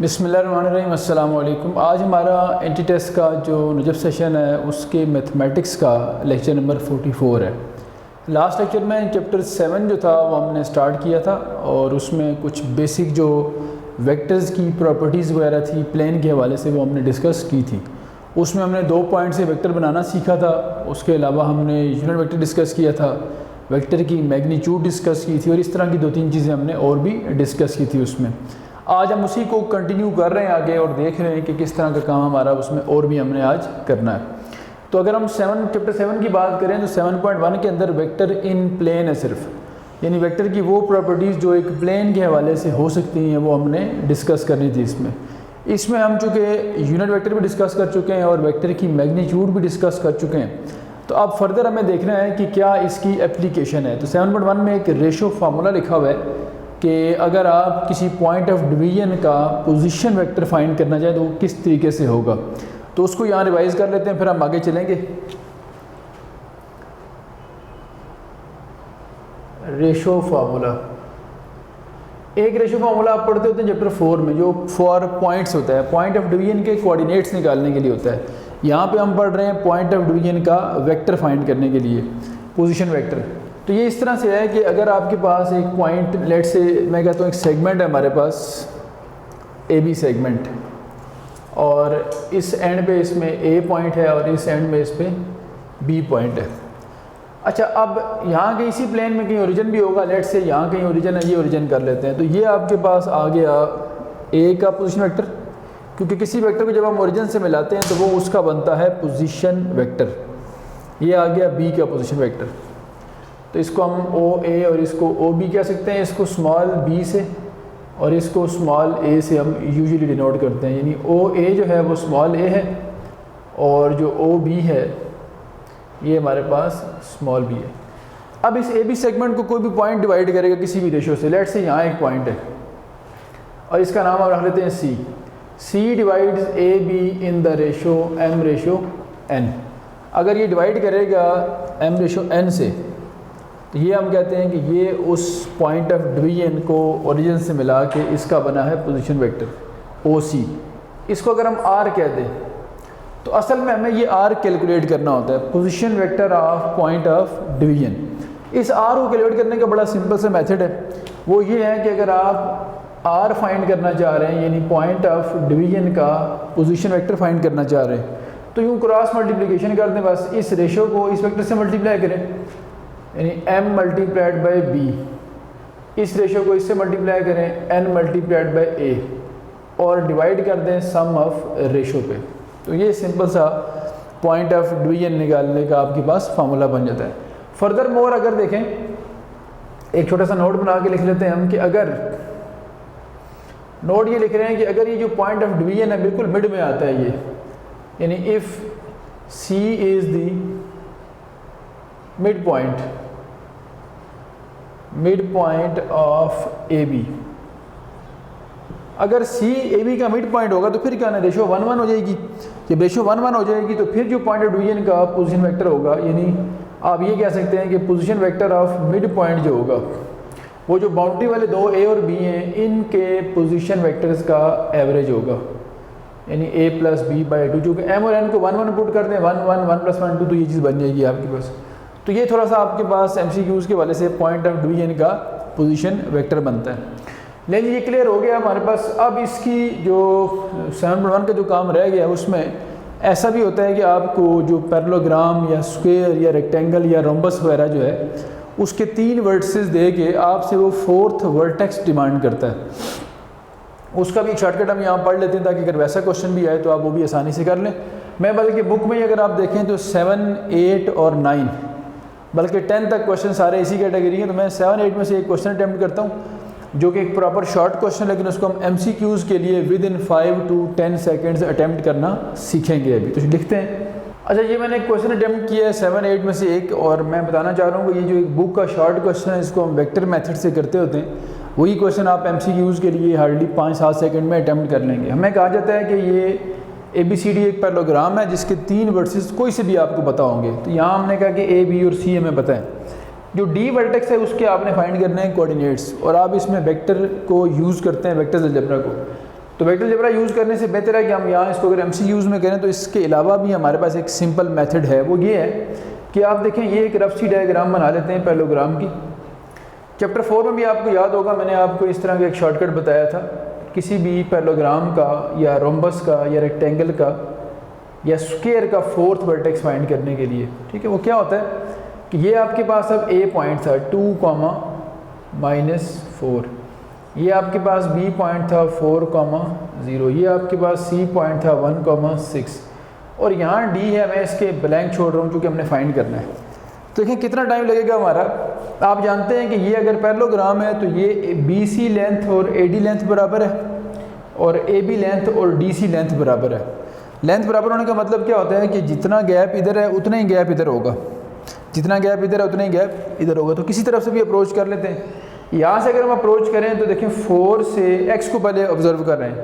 बिस्मिल्लाहिर्रहमानिर्रहीम, अस्सलाम वालेकुम। आज हमारा एंटी टेस्ट का जो नजब सेशन है उसके मैथमेटिक्स का लेक्चर नंबर 44 है। लास्ट लेक्चर में चैप्टर 7 जो था वो हमने स्टार्ट किया था और उसमें कुछ बेसिक जो वेक्टर्स की प्रॉपर्टीज़ वगैरह थी प्लेन के हवाले से वो हमने डिस्कस की थी। उसमें हमने 2 पॉइंट से वेक्टर बनाना सीखा था। उसके अलावा हमने यूनिट वेक्टर डिस्कस किया था, वेक्टर की मैग्नीट्यूड डिस्कस की थी और इस तरह की 2-3 चीज़ें हमने और भी डिस्कस की थी उसमें। आज हम उसी को कंटिन्यू कर रहे हैं आगे और देख रहे हैं कि किस तरह का काम हमारा उसमें और भी हमने आज करना है। तो अगर हम चैप्टर 7 की बात करें तो 7.1 के अंदर वेक्टर इन प्लेन है सिर्फ, यानी वेक्टर की वो प्रॉपर्टीज़ जो एक प्लेन के हवाले से हो सकती हैं वो हमने डिस्कस करनी थी इसमें हम चूँकि यूनिट वेक्टर भी डिस्कस कर चुके हैं और वेक्टर की मैग्नीट्यूड भी डिस्कस कर चुके हैं। तो अब फर्दर हमें देखना है कि क्या इसकी एप्लीकेशन है। तो 7.1 में एक रेशो फार्मूला लिखा हुआ है कि अगर आप किसी पॉइंट ऑफ डिवीजन का पोजीशन वेक्टर फाइंड करना चाहें तो वो किस तरीके से होगा। तो उसको यहाँ रिवाइज कर लेते हैं, फिर हम आगे चलेंगे। रेशो फार्मूला, एक रेशो फार्मूला आप पढ़ते होते हैं चैप्टर 4 में, जो फॉर पॉइंट्स होता है, पॉइंट ऑफ डिवीजन के कोऑर्डिनेट्स निकालने के लिए होता है। यहाँ पे हम पढ़ रहे हैं पॉइंट ऑफ डिवीजन का वेक्टर फाइंड करने के लिए, पोजीशन वेक्टर। तो ये इस तरह से है कि अगर आपके पास एक पॉइंट, लेट से मैं कहता हूँ एक सेगमेंट है हमारे पास ए बी सेगमेंट, और इस एंड पे इसमें ए पॉइंट है और इस एंड में इस पे बी पॉइंट है। अच्छा, अब यहाँ के इसी प्लेन में कहीं ओरिजिन भी होगा, लेट से यहाँ कहीं ओरिजिन है, ये ओरिजिन कर लेते हैं। तो ये आपके पास आ गया ए का पोजीशन वेक्टर, क्योंकि किसी वेक्टर को जब हम ओरिजिन से मिलाते हैं तो वो उसका बनता है पोजीशन वेक्टर। ये आ गया बी का पोजीशन वेक्टर। तो इसको हम ओ ए और इसको ओ बी कह सकते हैं, इसको स्मॉल बी से और इसको स्मॉल ए से हम यूजुअली डिनोट करते हैं। यानी ओ ए जो है वो स्मॉल ए है और जो ओ बी है ये हमारे पास स्मॉल बी है। अब इस ए बी सेगमेंट को कोई भी पॉइंट डिवाइड करेगा किसी भी रेशो से, लेट से यहाँ एक पॉइंट है और इसका नाम हम रख लेते हैं C. C divides A B in the ratio M ratio N. अगर ये डिवाइड करेगा एम रेशो एन से तो ये हम कहते हैं कि ये उस पॉइंट ऑफ डिवीजन को ओरिजिन से मिला के इसका बना है पोजीशन वेक्टर ओ सी। इसको अगर हम आर कह दें तो असल में हमें ये आर कैलकुलेट करना होता है, position vector of point of division. इस आर को कैलकुलेट करने का बड़ा सिंपल सा मेथड है, वो ये है कि अगर आप आर फाइंड करना चाह रहे हैं, यानी पॉइंट ऑफ डिवीजन का पोजीशन वेक्टर फाइंड करना चाह रहे हैं, तो यूँ क्रॉस मल्टीप्लिकेशन कर दें, बस इस रेशो को इस वेक्टर से मल्टीप्लाई करें, यानी m मल्टीप्लाइड बाई b। इस रेशो को इससे मल्टीप्लाई करें n मल्टीप्लाइड बाई a और डिवाइड कर दें सम ऑफ रेशो पे। तो ये सिंपल सा पॉइंट ऑफ डिवीजन निकालने का आपके पास फार्मूला बन जाता है। फर्दर मोर अगर देखें, एक छोटा सा नोट बना के लिख लेते हैं हम कि अगर नोट ये लिख रहे हैं कि अगर ये जो पॉइंट ऑफ डिवीजन है बिल्कुल मिड में आता है ये, यानी if c is the midpoint of A B, अगर सी ए बी का मिड पॉइंट होगा तो फिर क्या ना रेशो 1-1 हो जाएगी। जब रेशो 1-1 हो जाएगी तो फिर जो पॉइंट ऑफ डिवीजन का पोजीशन वेक्टर होगा, यानी आप ये कह सकते हैं कि position vector of mid point जो होगा वो जो बाउंड्री वाले 2 ए और बी हैं इनके पोजीशन वेक्टर्स का एवरेज होगा, यानी ए प्लस बी बाई 2। चूँकि एम और एन को 1-1 पुट कर दें, 1-1 + 1 2, तो ये चीज़ बन जाएगी आपके पास। तो ये थोड़ा सा आपके पास MCQs के वाले से पॉइंट ऑफ डिवीजन का पोजीशन वेक्टर बनता है। लेकिन ये क्लियर हो गया हमारे पास। अब इसकी जो 7.1 का जो काम रह गया उसमें ऐसा भी होता है कि आपको जो पैरेललोग्राम या स्क्वायर या रेक्टेंगल या रोम्बस वगैरह जो है उसके 3 वर्टिसेस दे के आपसे वो 4th वर्टेक्स डिमांड करता है। उसका भी एक शॉर्टकट हम यहाँ पढ़ लेते हैं ताकि अगर वैसा क्वेश्चन भी आए तो आप वो भी आसानी से कर लें। मैं बल्कि बुक में अगर आप देखें तो 7, 8 और 9 बल्कि 10 तक क्वेश्चन सारे इसी कैटेगरी हैं। तो मैं 7, 8 में से एक क्वेश्चन अटैम्प्ट करता हूँ जो कि एक प्रॉपर शॉर्ट क्वेश्चन, लेकिन उसको हम MCQs के लिए विदिन 5 to 10 सेकेंड्स अटैम्प्ट करना सीखेंगे अभी। तो लिखते हैं। अच्छा, ये मैंने एक क्वेश्चन अटैम्प्ट किया है 7, 8 में से एक, और मैं बताना चाह रहा हूँ कि ये जो एक बुक का शॉर्ट क्वेश्चन है इसको हम वेक्टर मेथड से करते होते हैं, वही क्वेश्चन आप MCQs के लिए हार्डली 5-7 सेकंड में अटैम्प्ट कर लेंगे। हमें कहा जाता है कि ये ABCD एक पैरेललोग्राम है जिसके 3 वर्सेस कोई से भी आपको पता होंगे। तो यहाँ हमने कहा कि A, B और C हमें पता है। जो D वर्टेक्स है उसके आपने फाइंड करने हैं कोऑर्डिनेट्स, और आप इसमें वेक्टर को यूज़ करते हैं, वेक्टर अलजेब्रा को। तो वेक्टर अलजेब्रा यूज़ करने से बेहतर है कि हम यहाँ इसको अगर MCQs में करें तो इसके अलावा भी हमारे पास एक सिंपल मेथड है, वो ये है कि आप देखें ये एक रफ सी डायग्राम बना लेते हैं पैरेललोग्राम की। चैप्टर 4 में भी आपको याद होगा मैंने आपको इस तरह का एक शॉर्टकट बताया था, किसी भी पैरेललोग्राम का या रोम्बस का या रेक्टेंगल का या स्क्वायर का 4th वर्टेक्स फाइंड करने के लिए। ठीक है, वो क्या होता है कि ये आपके पास अब A पॉइंट था 2, -4, ये आपके पास B पॉइंट था 4, 0, ये आपके पास C पॉइंट था 1, 6, और यहाँ D है, मैं इसके ब्लैंक छोड़ रहा हूँ क्योंकि हमने फाइंड करना है। तो देखें कितना टाइम लगेगा हमारा। आप जानते हैं कि ये अगर पैरेललोग्राम है तो ये BC लेंथ और AD लेंथ बराबर है, और AB लेंथ और DC लेंथ बराबर है। लेंथ बराबर होने का मतलब क्या होता है कि जितना गैप इधर है उतना ही गैप इधर होगा, जितना गैप इधर है उतना ही गैप इधर होगा। तो किसी तरफ से भी अप्रोच कर लेते हैं। यहाँ से अगर हम अप्रोच करें तो देखें 4 से x को पहले ऑब्जर्व कर रहे हैं,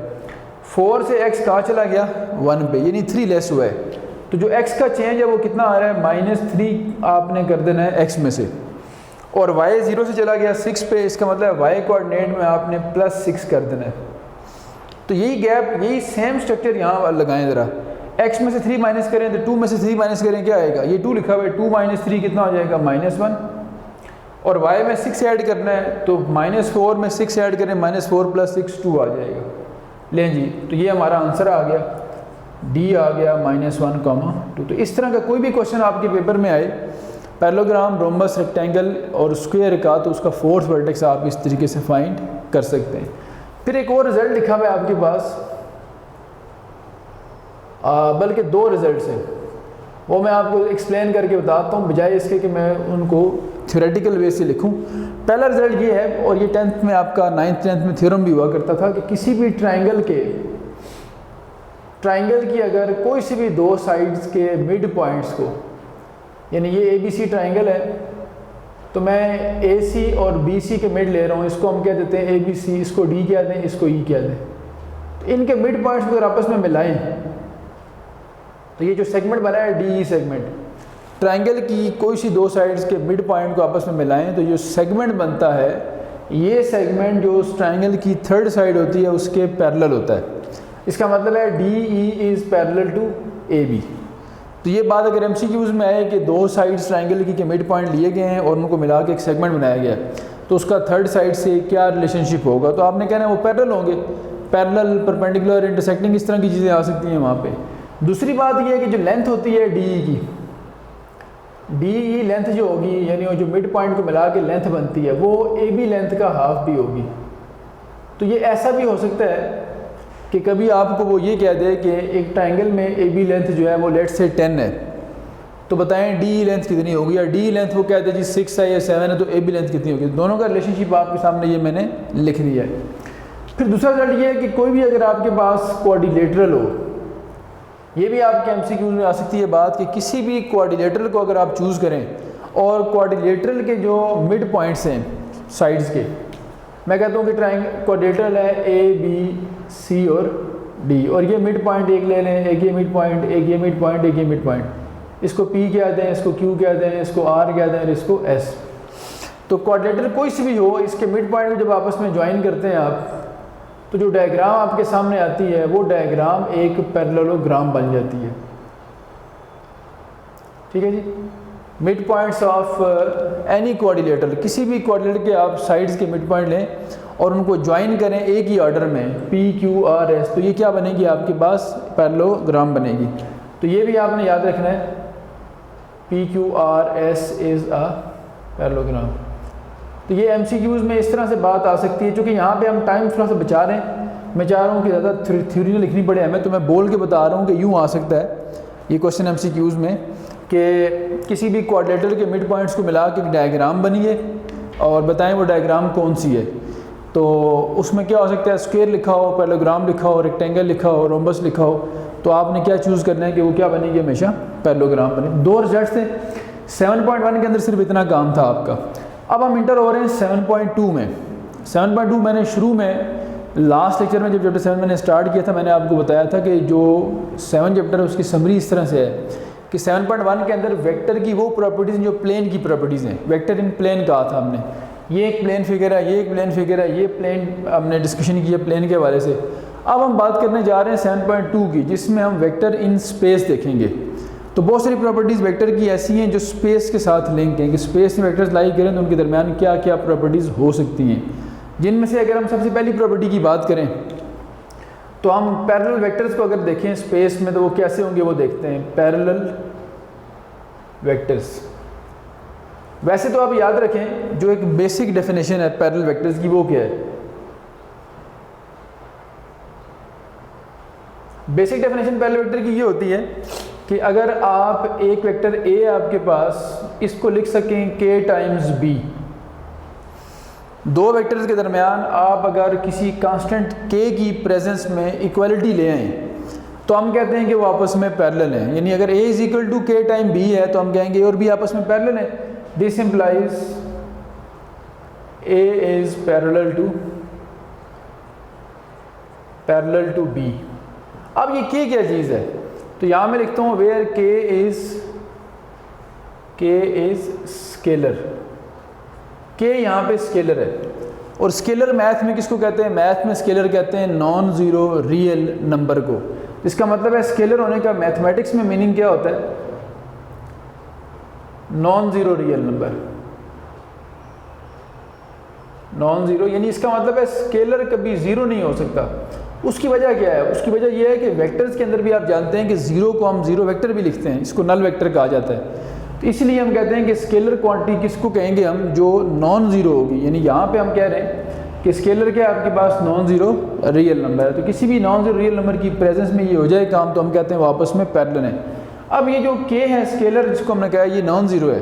4 से x कहाँ चला गया 1 पे, यानी 3 लेस हुआ है। तो जो x का चेंज है वो कितना आ रहा है -3 आपने कर देना है x में से, और y 0 से चला गया 6 पे, इसका मतलब है y कोऑर्डिनेट में आपने +6 कर देना है। तो यही गैप, यही सेम स्ट्रक्चर यहाँ लगाएं ज़रा। x में से 3 माइनस करें तो 2 में से 3 माइनस करें क्या आएगा, ये 2 लिखा हुआ है, 2 - 3 कितना हो जाएगा -1, और y में 6 ऐड करना है तो -4 में 6 ऐड करें, -4 + 6 2 आ जाएगा। लें जी, तो ये हमारा आंसर आ गया, D आ गया -1, 2। तो इस तरह का कोई भी क्वेश्चन आपके पेपर में आए पैरेललोग्राम, रोम्बस, रेक्टेंगल और स्क्वायर का, तो उसका 4th वर्टेक्स आप इस तरीके से फाइंड कर सकते हैं। फिर एक और रिजल्ट लिखा हुआ है आपके पास, बल्कि 2 रिजल्ट्स हैं, वो मैं आपको एक्सप्लेन करके बताता हूँ बजाय इसके कि मैं उनको थ्योरेटिकल वे से लिखूँ। पहला रिजल्ट ये है, और ये 10th में आपका 9th 10th में थ्योरम भी हुआ करता था, कि किसी भी ट्राइंगल की अगर कोई से भी 2 साइड्स के मिड पॉइंट्स को, यानी ये ABC ट्राइंगल है तो मैं AC और BC के मिड ले रहा हूँ, इसको हम क्या देते हैं ABC, इसको D क्या दें, इसको E क्या दें। तो इनके मिड पॉइंट्स अगर आपस में मिलाएं तो ये जो सेगमेंट बना है DE सेगमेंट, ट्राइंगल की कोई सी 2 साइड्स के मिड पॉइंट को आपस में मिलाएं तो जो सेगमेंट बनता है, ये सेगमेंट जो उस ट्राइंगल की 3rd साइड होती है उसके पैरेलल होता है। इसका मतलब है DE is parallel to AB। तो ये बात अगर MCQs में आए कि 2 साइड्स ट्राइंगल की के मिड पॉइंट लिए गए हैं और उनको मिला के एक सेगमेंट बनाया गया है, तो उसका 3rd साइड से क्या रिलेशनशिप होगा, तो आपने कहना है वो पैरेलल होंगे, पैरेलल, परपेंडिकुलर, इंटरसेक्टिंग, इस तरह की चीज़ें आ सकती हैं वहाँ पे। दूसरी बात ये है कि जो लेंथ होती है DE की, DE लेंथ जो होगी, यानी वो जो मिड पॉइंट को मिला के लेंथ बनती है, वो AB लेंथ का हाफ भी होगी। तो ये ऐसा भी हो सकता है कि कभी आपको वो ये कह दे कि एक ट्रायंगल में AB लेंथ जो है वो लेट से 10 है, तो बताएं DE लेंथ कितनी होगी, या DE लेंथ वो कहते हैं जी 6 है या 7 है, तो AB लेंथ कितनी होगी। दोनों का रिलेशनशिप आपके सामने ये मैंने लिख दिया है। फिर दूसरा रिजल्ट ये है कि कोई भी अगर आपके पास क्वाड्रिलेटरल हो, ये भी आपके MCQ में आ सकती है बात कि किसी भी क्वाड्रिलेटरल को अगर आप चूज़ करें और क्वाड्रिलेटरल के जो मिड पॉइंट्स हैं साइड्स के, मैं कहता हूँ कि क्वाड्रिलेटरल है ABC और D, और ये मिड पॉइंट एक ले लें, एक ये मिड पॉइंट, एक ये मिड पॉइंट, एक ये मिड पॉइंट, इसको P कहते हैं, इसको Q कहते हैं, इसको R कहते हैं और इसको S। तो क्वाड्रिलेटरल कोई सी भी हो, इसके मिड पॉइंट को जब आपस में ज्वाइन करते हैं आप, तो जो डायग्राम आपके सामने आती है वो डायग्राम एक पैरेललोग्राम बन जाती है। ठीक है जी। Midpoints of any quadrilateral, किसी भी क्वाड्रिलेटरल के आप साइड्स के मिड पॉइंट लें और उनको ज्वाइन करें एक ही ऑर्डर में, P Q R S, तो ये क्या बनेगी आपके पास पैरेललोग्राम बनेगी। तो ये भी आपने याद रखना है, P Q R S is a parallelogram. तो ये MCQs में इस तरह से बात आ सकती है, क्योंकि यहाँ पे हम टाइम थोड़ा सा बचा रहे हैं। मैं चाह रहा हूँ कि ज़्यादा थ्योरी नहीं लिखनी पड़े हमें, तो मैं बोल के बता रहा हूँ कि यूँ आ सकता है ये क्वेश्चन MCQs में कि किसी भी क्वाड्रिलेटरल के मिड पॉइंट्स को मिला के एक डायग्राम बनिए और बताएं वो डायग्राम कौन सी है। तो उसमें क्या हो सकता है, स्क्वायर लिखा हो, पैरेललोग्राम लिखा हो, रेक्टेंगल लिखा हो, रोम्बस लिखा हो, तो आपने क्या चूज़ करना है कि वो क्या बनेगी, हमेशा पैरेललोग्राम बने। 2 रिजल्ट थे, 7.1 के अंदर सिर्फ इतना काम था आपका। अब हम इंटर हो रहे हैं 7.2 में। 7.2 मैंने शुरू में लास्ट लेक्चर में जब चैप्टर 7 मैंने स्टार्ट किया था, मैंने आपको बताया था कि जो 7 चैप्टर है उसकी समरी इस तरह से है कि 7.1 के अंदर वेक्टर की वो प्रॉपर्टीज़ जो प्लेन की प्रॉपर्टीज़ हैं, वेक्टर इन प्लेन कहा था हमने, ये एक प्लेन फिगर है, ये एक प्लेन फिगर है, ये प्लेन हमने डिस्कशन किया प्लेन के हवाले से। अब हम बात करने जा रहे हैं 7.2 की, जिसमें हम वेक्टर इन स्पेस देखेंगे। तो बहुत सारी प्रॉपर्टीज़ वेक्टर की ऐसी हैं जो स्पेस के साथ लिंक हैं कि स्पेस में वेक्टर्स लाई करें तो उनके दरमियान क्या क्या प्रॉपर्टीज़ हो सकती हैं, जिनमें से अगर हम सबसे पहली प्रॉपर्टी की बात करें तो हम पैरेलल वेक्टर्स को अगर देखें स्पेस में तो वो कैसे होंगे वो देखते हैं। पैरेलल वेक्टर्स, वैसे तो आप याद रखें जो एक बेसिक डेफिनेशन है पैरेलल वेक्टर्स की, वो क्या है? बेसिक डेफिनेशन पैरेलल वेक्टर की ये होती है कि अगर आप एक वेक्टर ए आपके पास, इसको लिख सकें k टाइम्स b, दो वेक्टर्स के दरमियान आप अगर किसी कांस्टेंट k की प्रेजेंस में इक्वलिटी ले आएँ तो हम कहते हैं कि वो आपस में पैरेलल हैं। यानी अगर a is equal to k time b है तो हम कहेंगे a और b आपस में पैरेलल है। This implies a is parallel to b। अब ये k क्या चीज़ है? तो यहाँ मैं लिखता हूँ where k is scalar. k यहाँ पे स्केलर है, और स्केलर मैथ में किसको कहते हैं? मैथ में स्केलर कहते हैं नॉन ज़ीरो रियल नंबर को। इसका मतलब है स्केलर होने का मैथमेटिक्स में मीनिंग क्या होता है? Non zero real number, non zero, यानी इसका मतलब है स्केलर कभी ज़ीरो नहीं हो सकता। उसकी वजह क्या है? उसकी वजह यह है कि वेक्टर्स के अंदर भी आप जानते हैं कि ज़ीरो को हम ज़ीरो वेक्टर भी लिखते हैं, इसको नल वेक्टर कहा जाता है। तो इसलिए हम कहते हैं कि स्केलर क्वांटिटी किसको कहेंगे हम? जो नॉन ज़ीरो होगी। यानी यहाँ पे हम कह रहे हैं कि स्केलर क्या है आपके पास? नॉन ज़ीरो रियल नंबर है। तो किसी भी नॉन ज़ीरो रियल नंबर की प्रेजेंस में ये हो जाए काम तो हम कहते हैं वो आपस में पैरेलल है। अब ये जो k है स्केलर जिसको हमने कहा ये नॉन ज़ीरो है,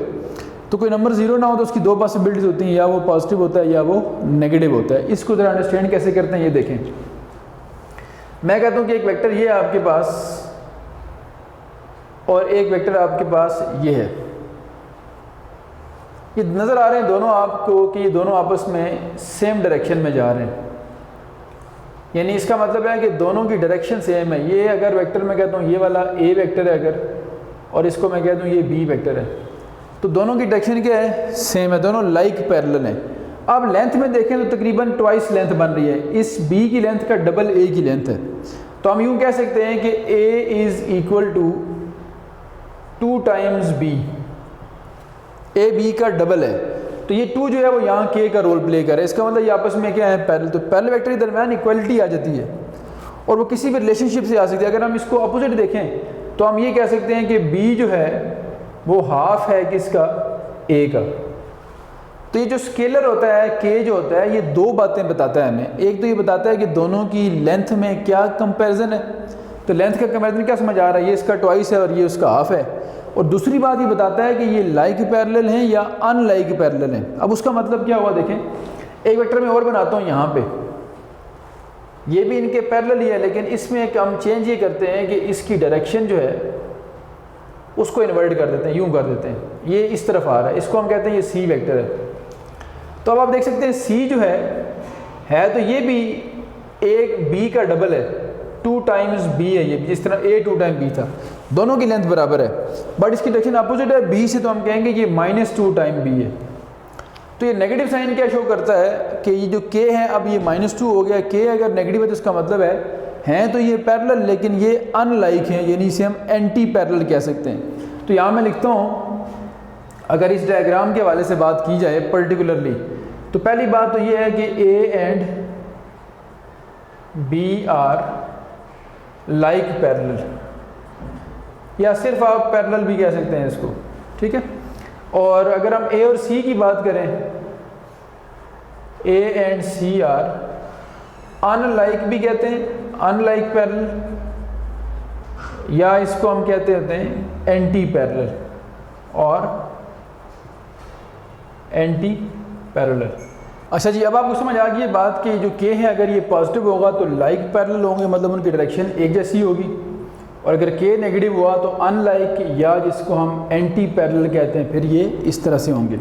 तो कोई नंबर ज़ीरो ना हो तो उसकी दो पॉसिबिलिटीज़ होती हैं, या वो पॉजिटिव होता है या वो नेगेटिव होता है। इसको ज़रा अंडरस्टैंड कैसे करते हैं ये देखें। मैं कहता हूँ कि एक वेक्टर ये है आपके पास और एक वेक्टर आपके पास ये है। ये नज़र आ रहे हैं दोनों आपको कि ये दोनों आपस में सेम डायरेक्शन में जा रहे हैं, यानी इसका मतलब है कि दोनों की डायरेक्शन सेम है। ये अगर वेक्टर मैं कहता हूँ ये वाला a वेक्टर है अगर, और इसको मैं कहता हूँ ये b वेक्टर है, तो दोनों की डायरेक्शन क्या है? सेम है, दोनों लाइक पैरेलल हैं। अब लेंथ में देखें तो तकरीबन ट्वाइस लेंथ बन रही है, इस b की लेंथ का डबल a की लेंथ है। तो हम यूँ कह सकते हैं कि a is equal to 2 times b, a b का डबल है। तो ये 2 जो है वो यहाँ k का रोल प्ले करे, इसका मतलब ये आपस में क्या है? पैरेलल। तो पैरेलल वेक्टर के दरमियान इक्वलिटी आ जाती है और वो किसी भी रिलेशनशिप से आ सकती है। अगर हम इसको अपोजिट देखें तो हम ये कह सकते हैं कि b जो है वो हाफ है किसका? a का। तो ये जो स्केलर होता है k जो होता है ये दो बातें बताता है हमें। एक तो ये बताता है कि दोनों की लेंथ में क्या कंपैरिजन है, तो लेंथ का कंपैरिजन क्या समझ आ रहा है? ये इसका ट्वाइस है और ये उसका हाफ है। और दूसरी बात ये बताता है कि ये लाइक पैरेलल हैं या अनलाइक पैरेलल हैं। अब उसका मतलब क्या हुआ देखें, एक वेक्टर में और बनाता हूँ यहाँ पे, ये भी इनके पैरेलल ही है, लेकिन इसमें एक हम चेंज ये करते हैं कि इसकी डायरेक्शन जो है उसको इन्वर्ट कर देते हैं, यूँ कर देते हैं, ये इस तरफ आ रहा है, इसको हम कहते हैं ये सी वेक्टर है। तो अब आप देख सकते हैं सी जो है तो ये भी एक बी का डबल है, 2 टाइम्स बी है ये, जिस तरह a 2 टाइम b था, दोनों की लेंथ बराबर है, बट इसकी डायरेक्शन अपोजिट है b से, तो हम कहेंगे ये -2 टाइम b है। तो ये नेगेटिव साइन क्या शो करता है कि ये जो k है अब ये -2 हो गया। k अगर नेगेटिव है तो इसका मतलब है तो ये पैरेलल, लेकिन ये अनलाइक है, यानी इसे हम एंटी पैरेलल कह सकते हैं। तो यहाँ मैं लिखता हूँ, अगर इस डायग्राम के हवाले से बात की जाए पर्टिकुलरली, तो पहली बात तो ये है कि a and b are like parallel, या सिर्फ आप पैरेलल भी कह सकते हैं इसको, ठीक है। और अगर हम a और c की बात करें, a and c are unlike भी कहते हैं, अनलाइक पैरेलल, या इसको हम कहते होते हैं एंटी पैरेलल और एंटी पैरेलल। अच्छा जी, अब आपको समझ आ गई है बात कि जो k है अगर ये पॉजिटिव होगा तो लाइक पैरेलल होंगे, मतलब उनकी डायरेक्शन एक जैसी होगी, और अगर k नेगेटिव हुआ तो अनलाइक, या जिसको हम एंटी पैरेलल कहते हैं, फिर ये इस तरह से होंगे।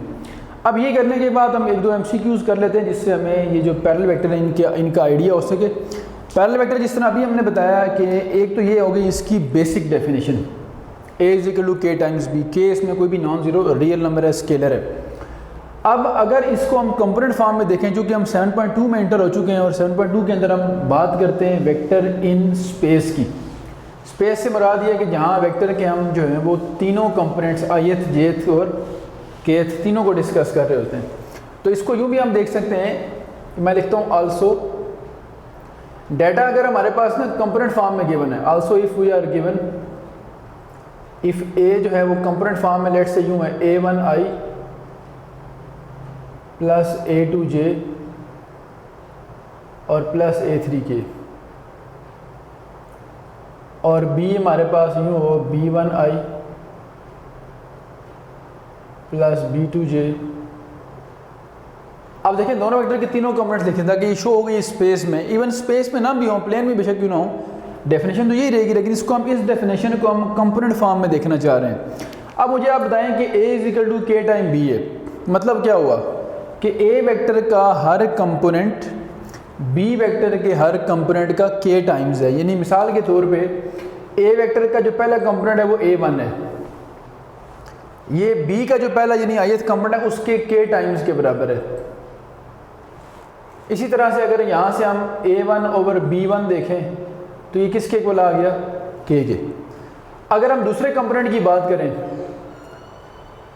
अब ये करने के बाद हम एक दो MCQs कर लेते हैं जिससे हमें ये जो पैरेलल वेक्टर है इनका आइडिया हो सके। पैरेलल वेक्टर जिस तरह अभी हमने बताया कि एक तो ये हो गई इसकी basic definition, A is equal to K times B, K इसमें कोई भी नॉन ज़ीरो रियल नंबर है, स्केलर है। अब अगर इसको हम कंपोनेंट फॉर्म में देखें, चूँकि हम 7.2 में एंटर हो चुके हैं और 7.2 के अंदर हम बात करते हैं वेक्टर इन स्पेस की। स्पेस से मुराद ये है कि जहाँ वेक्टर के हम जो है वो तीनों कंपोनेंट्स ith, jth और kth तीनों को डिस्कस कर रहे होते हैं। तो इसको यूँ भी हम देख सकते हैं, मैं लिखता हूँ आल्सो डाटा अगर हमारे पास ना कंपोनेंट फॉर्म में गिवन है, also if we are given, if A जो है वो कंपोनेंट फॉर्म में लेट से यूँ है A1i प्लस A2j और प्लस A3k, और B हमारे पास यूँ हो B1i प्लस B2j। अब देखें दोनों वेक्टर के तीनों कंपोनेंट्स लिखे ताकि ये शो हो गई स्पेस में, इवन स्पेस में ना भी हो, प्लेन में बेशक क्यों ना हो, डेफिनेशन तो यही रहेगी, लेकिन इसको हम इस डेफिनेशन को हम कंपोनेंट फॉर्म में देखना चाह रहे हैं। अब मुझे आप बताएं कि A is equal to K time B है, मतलब क्या हुआ कि A वेक्टर का हर कंपोनेंट B वेक्टर के हर कंपोनेंट का K टाइम्स है। यानी मिसाल के तौर पे A वेक्टर का जो पहला कंपोनेंट है वो A1 है, ये B का जो पहला यानी ith कंपोनेंट है उसके K टाइम्स के बराबर है। इसी तरह से अगर यहाँ से हम A1 ओवर B1 देखें तो ये किसके इक्वल आ गया, K के। अगर हम दूसरे कंपोनेंट की बात करें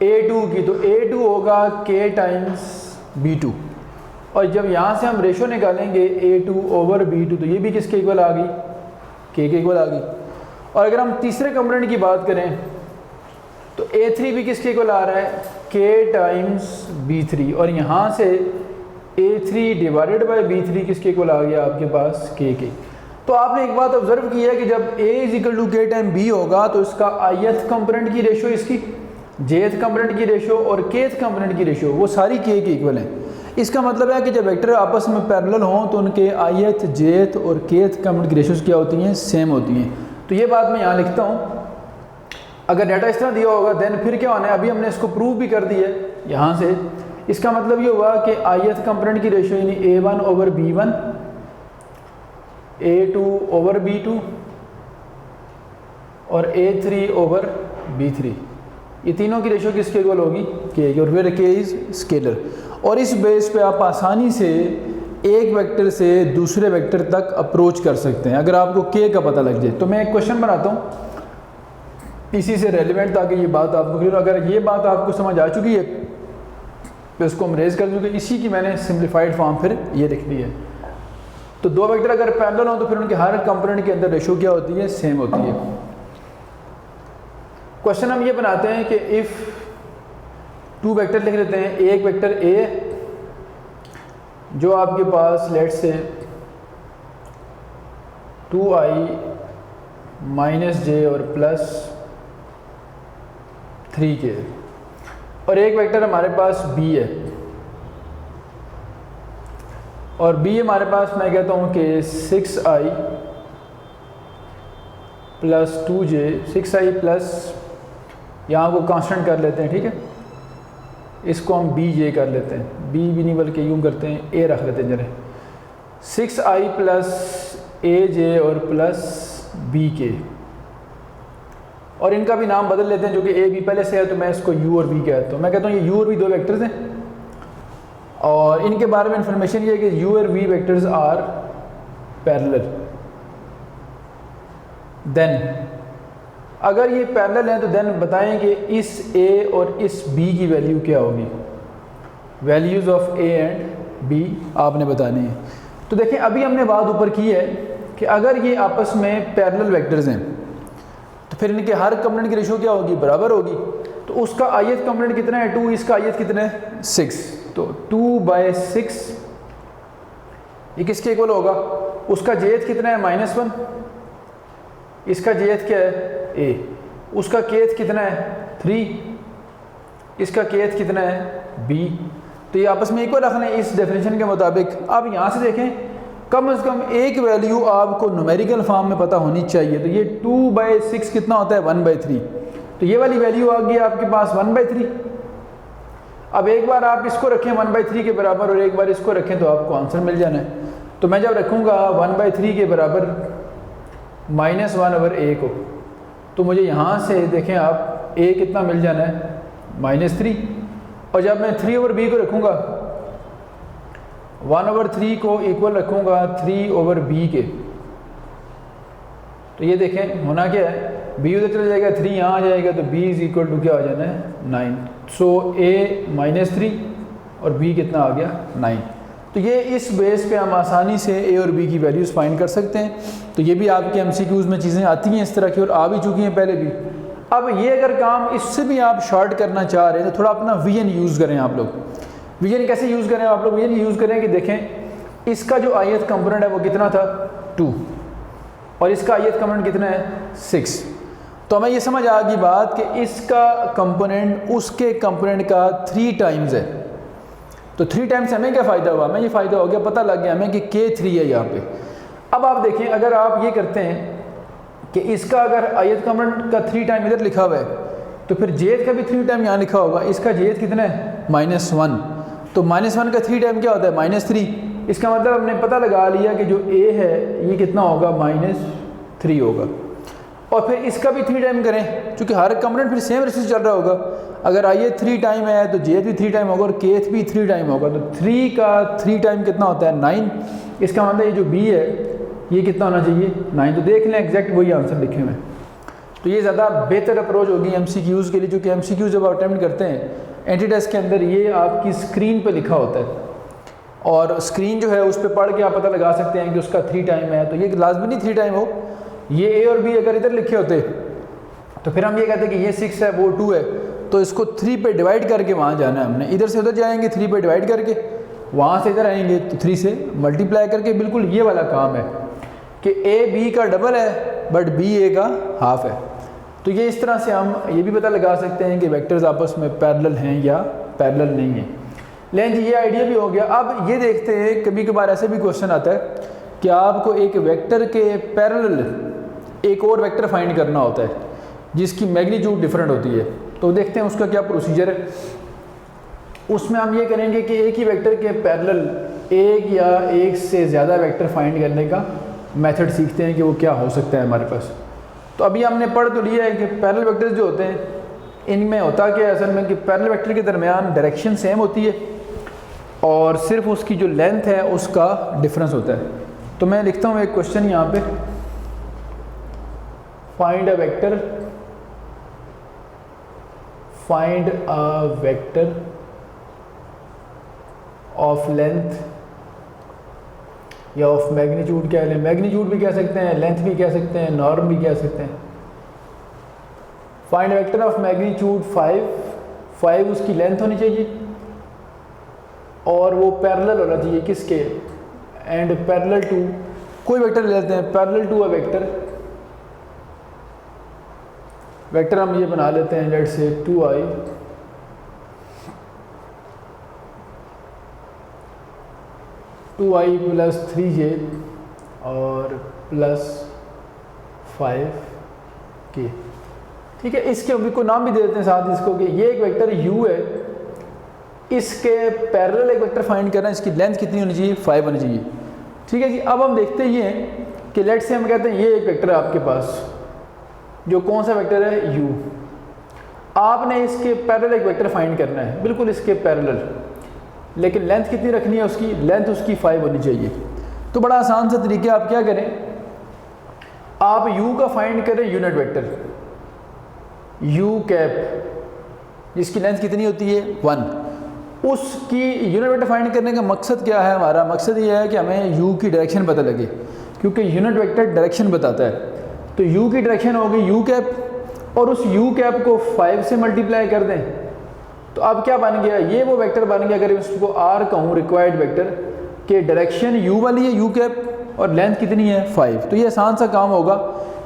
A2 की, तो A2 होगा K टाइम्स B2, और जब यहाँ से हम रेशो निकालेंगे A2 ओवर B2 तो ये भी किसके इक्वल आ गई, K के इक्वल आ गई। और अगर हम तीसरे कंपोनेंट की बात करें तो A3 भी किसके इक्वल आ रहा है, K टाइम्स B3, और यहाँ से A3 डिवाइडेड बाय B3 किसके इक्वल आ गया आपके पास, K के। तो आपने एक बात ऑब्जर्व की है कि जब A is equal to K time B होगा तो इसका ith कंपोनेंट की रेशो, इसकी jth कंपोनेंट की रेशो और kth कंपोनेंट की रेशो वो सारी K के इक्वल हैं। इसका मतलब है कि जब वेक्टर आपस में पैरेलल हों तो उनके ith, jth और kth कंपोनेंट की रेशोज़ क्या होती हैं, सेम होती हैं। तो ये बात मैं यहाँ लिखता हूँ। अगर डाटा इस तरह दिया होगा देन फिर क्या होना है, अभी हमने इसको प्रूव भी कर दिया है यहाँ से। इसका मतलब ये हुआ कि ith कंपोनेंट की रेशो यानी A1 over B1, A2 over B2 और A3 ओवर B3, ये तीनों की रेशो किसके इक्वल होगी, K की, और फिर K इज स्केलर। और इस बेस पे आप आसानी से एक वेक्टर से दूसरे वेक्टर तक अप्रोच कर सकते हैं अगर आपको K का पता लग जाए। तो मैं एक क्वेश्चन बनाता हूँ इसी से रेलिवेंट, ताकि ये बात आपको क्लियर, अगर ये बात आपको समझ आ चुकी है तो इसको हम रेज कर दूँगे। इसी की मैंने सिंप्लीफाइड फॉर्म फिर ये लिख दी है। तो दो वेक्टर अगर पैरेलल हो तो फिर उनके हर कंपोनेंट के अंदर रेशो क्या होती है, सेम होती है। क्वेश्चन हम ये बनाते हैं कि इफ़ टू वेक्टर लिख लेते हैं, एक वेक्टर A जो आपके पास लेट से 2i माइनस j और प्लस 3k, और एक वेक्टर हमारे पास B है, और B हमारे पास मैं कहता हूँ कि 6i plus 2j, 6i plus यहाँ को कांस्टेंट कर लेते हैं, ठीक है, इसको हम bj कर लेते हैं, b भी नहीं बल्कि यूँ करते हैं a रख लेते हैं जरा, 6i प्लस aj और प्लस bk, और इनका भी नाम बदल लेते हैं जो कि a b पहले से है तो मैं इसको u और v कहता हूँ। मैं कहता हूँ ये u और v दो वेक्टर्स हैं और इनके बारे में इंफॉर्मेशन ये है कि u और v vectors are parallel. Then अगर ये पैरेलल हैं तो देन बताएं कि इस a और इस b की वैल्यू क्या होगी, values of a and b आपने बताने हैं। तो देखें अभी हमने बात ऊपर की है कि अगर ये आपस में पैरेलल वेक्टर्स हैं तो फिर इनके हर कंपोनेंट की रेशो क्या होगी, बराबर होगी। तो उसका ith कंपोनेंट कितना है 2, इसका ith कितना है 6, तो 2/6 ये किसके इक्वल होगा, उसका jth कितना है -1, इसका jth क्या है a, उसका kth कितना है 3, इसका kth कितना है b। तो ये आपस में इक्वल रखना है इस डेफिनेशन के मुताबिक। अब यहाँ से देखें कम से कम एक वैल्यू आपको न्यूमेरिकल फॉर्म में पता होनी चाहिए। तो ये 2/6 कितना होता है 1/3, तो ये वाली वैल्यू आ गई आपके पास 1/3। अब एक बार आप इसको रखें 1/3 के बराबर और एक बार इसको रखें तो आपको आंसर मिल जाना है। तो मैं जब रखूँगा 1/3 के बराबर -1/a को, तो मुझे यहाँ से देखें आप a कितना मिल जाना है -3, और जब मैं 3/b को रखूँगा 1/3 को इक्वल रखूँगा 3/b के, तो ये देखें होना क्या है, b उधर चला जाएगा 3 यहाँ आ जाएगा, तो b इज़ इक्वल टू क्या आ जाना है 9। सो a -3 और b कितना आ गया 9। तो ये इस बेस पे हम आसानी से a और b की वैल्यूज़ फाइंड कर सकते हैं। तो ये भी आपके MCQs में चीज़ें आती हैं इस तरह की, और आ भी चुकी हैं पहले भी। अब ये अगर काम इससे भी आप शॉर्ट करना चाह रहे हैं तो थोड़ा अपना VN यूज़ करें आप लोग। VN कैसे यूज़ करें आप लोग? VN यूज़ करें कि देखें इसका जो ith कंपोनेंट है वो कितना था 2, और इसका ith कंपोनेंट कितना है 6। तो हमें ये समझ आ गई बात कि इसका कंपोनेंट उसके कंपोनेंट का 3 टाइम्स है। तो 3 टाइम्स हमें क्या फ़ायदा हुआ? हमें ये फ़ायदा हो गया, पता लग गया हमें कि K3 है यहाँ पे। अब आप देखें अगर आप ये करते हैं कि इसका अगर ith कंपोनेंट का 3 टाइम इधर लिखा हुआ है, तो फिर jth का भी 3 टाइम यहाँ लिखा होगा। इसका jth कितना है -1, तो -1 का 3 टाइम क्या होता है -3। इसका मतलब हमने पता लगा लिया कि जो a है ये कितना होगा -3 होगा। और फिर इसका भी 3 टाइम करें, क्योंकि हर कंपोनेंट फिर सेम रेशियो चल रहा होगा। अगर ith 3 टाइम है तो jth भी 3 टाइम होगा और kth भी 3 टाइम होगा। तो 3 का 3 टाइम कितना होता है 9। इसका मतलब ये जो b है ये कितना होना चाहिए 9। तो देख लें एग्जैक्ट वही आंसर लिखे हुए हैं। तो ये ज़्यादा बेहतर अप्रोच होगी MCQs के लिए, जो कि MCQs जब आप अटैम्प्ट करते हैं एंटी टेस्ट के अंदर ये आपकी स्क्रीन पे लिखा होता है, और स्क्रीन जो है उस पर पढ़ के आप पता लगा सकते हैं कि उसका 3 टाइम है। तो ये लाजमी नहीं 3 टाइम हो, ये a और b अगर इधर लिखे होते तो फिर हम ये कहते कि ये 6 है वो 2 है, तो इसको 3 पे डिवाइड करके वहाँ जाना है हमने। इधर से उधर जाएंगे 3 पे डिवाइड करके, वहाँ से इधर आएंगे तो 3 से मल्टीप्लाई करके। बिल्कुल ये वाला काम है कि a b का डबल है बट b a का हाफ है। तो ये इस तरह से हम ये भी पता लगा सकते हैं कि वेक्टर्स आपस में पैरेलल हैं या पैरेलल नहीं हैं। लेकिन जी ये आइडिया भी हो गया। अब ये देखते हैं कभी कभार ऐसे भी क्वेश्चन आता है कि आपको एक वेक्टर के पैरेलल एक और वेक्टर फाइंड करना होता है जिसकी मैग्नीट्यूड डिफरेंट होती है। तो देखते हैं उसका क्या प्रोसीजर है। उसमें हम ये करेंगे कि एक ही वेक्टर के पैरेलल एक या एक से ज़्यादा वेक्टर फाइंड करने का मेथड सीखते हैं कि वो क्या हो सकता है हमारे पास। तो अभी हमने पढ़ तो लिया है कि पैरेलल वेक्टर्स जो होते हैं इनमें होता क्या है असल में कि पैरेलल वेक्टर के दरमियान डायरेक्शन सेम होती है और सिर्फ उसकी जो लेंथ है उसका डिफरेंस होता है। तो मैं लिखता हूँ एक क्वेश्चन यहाँ पे, find a vector of length या ऑफ मैग्नीट्यूड, क्या है मैग्नीट्यूड भी कह सकते हैं, लेंथ भी कह सकते हैं, नॉर्म भी कह सकते हैं। फाइंड वेक्टर ऑफ मैग्नीट्यूड 5 उसकी लेंथ होनी चाहिए और वो पैरेलल होना चाहिए किसके, एंड पैरेलल टू, कोई वेक्टर ले लेते हैं पैरेलल टू अ वेक्टर हम ये बना लेते हैं let's say 2i plus 3j और प्लस 5k। ठीक है, इसके अभी को नाम भी दे देते हैं साथ इसको कि ये एक वेक्टर u है, इसके पैरेलल एक वेक्टर फाइंड करना है, इसकी लेंथ कितनी होनी चाहिए 5 होनी चाहिए। ठीक है जी। अब हम देखते ये हैं कि लेट्स से हम कहते हैं ये एक वेक्टर है आपके पास, जो कौन सा वेक्टर है u। आपने इसके पैरेलल एक वेक्टर फाइंड करना है, बिल्कुल इसके पैरेलल, लेकिन लेंथ कितनी रखनी है उसकी, लेंथ उसकी 5 होनी चाहिए। तो बड़ा आसान सा तरीका, आप क्या करें, आप u का फाइंड करें यूनिट वेक्टर u कैप, जिसकी लेंथ कितनी होती है 1। उसकी यूनिट वेक्टर फाइंड करने का मकसद क्या है, हमारा मकसद ये है कि हमें u की डायरेक्शन पता लगे, क्योंकि यूनिट वेक्टर डायरेक्शन बताता है। तो u की डायरेक्शन होगी u कैप, और उस u कैप को 5 से मल्टीप्लाई कर दें, तो अब क्या बन गया, ये वो वेक्टर बन गया। अगर इसको r कहूँ रिक्वायर्ड वेक्टर के डायरेक्शन u वाली है u कैप और लेंथ कितनी है 5। तो ये आसान सा काम होगा,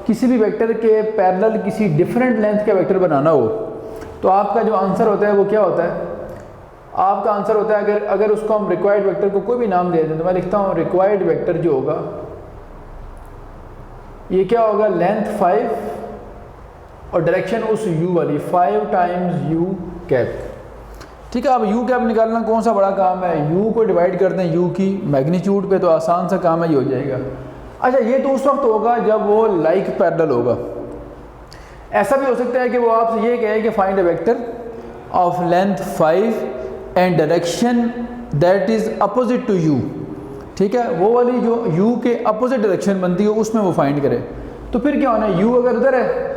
किसी भी वेक्टर के पैरेलल किसी डिफरेंट लेंथ का वेक्टर बनाना हो तो आपका जो आंसर होता है वो क्या होता है, आपका आंसर होता है अगर उसको हम रिक्वायर्ड वेक्टर को कोई भी नाम दे दें, तो मैं लिखता हूँ रिक्वायर्ड वेक्टर जो होगा ये क्या होगा, लेंथ 5 और डायरेक्शन उस u वाली 5 टाइम्स u कैप। ठीक है। अब यू कैप निकालना कौन सा बड़ा काम है, यू को डिवाइड करते हैं यू की मैग्नीट्यूड पे, तो आसान सा काम है, ये हो जाएगा। अच्छा, ये तो उस वक्त होगा जब वो लाइक पैरेलल होगा। ऐसा भी हो सकता है कि वो आपसे ये कहे कि find a vector of length 5 and direction that is opposite to u. ठीक है, वो वाली जो u के अपोजिट डायरेक्शन बनती है उसमें वो फाइंड करे। तो फिर क्या होना है, u अगर उधर है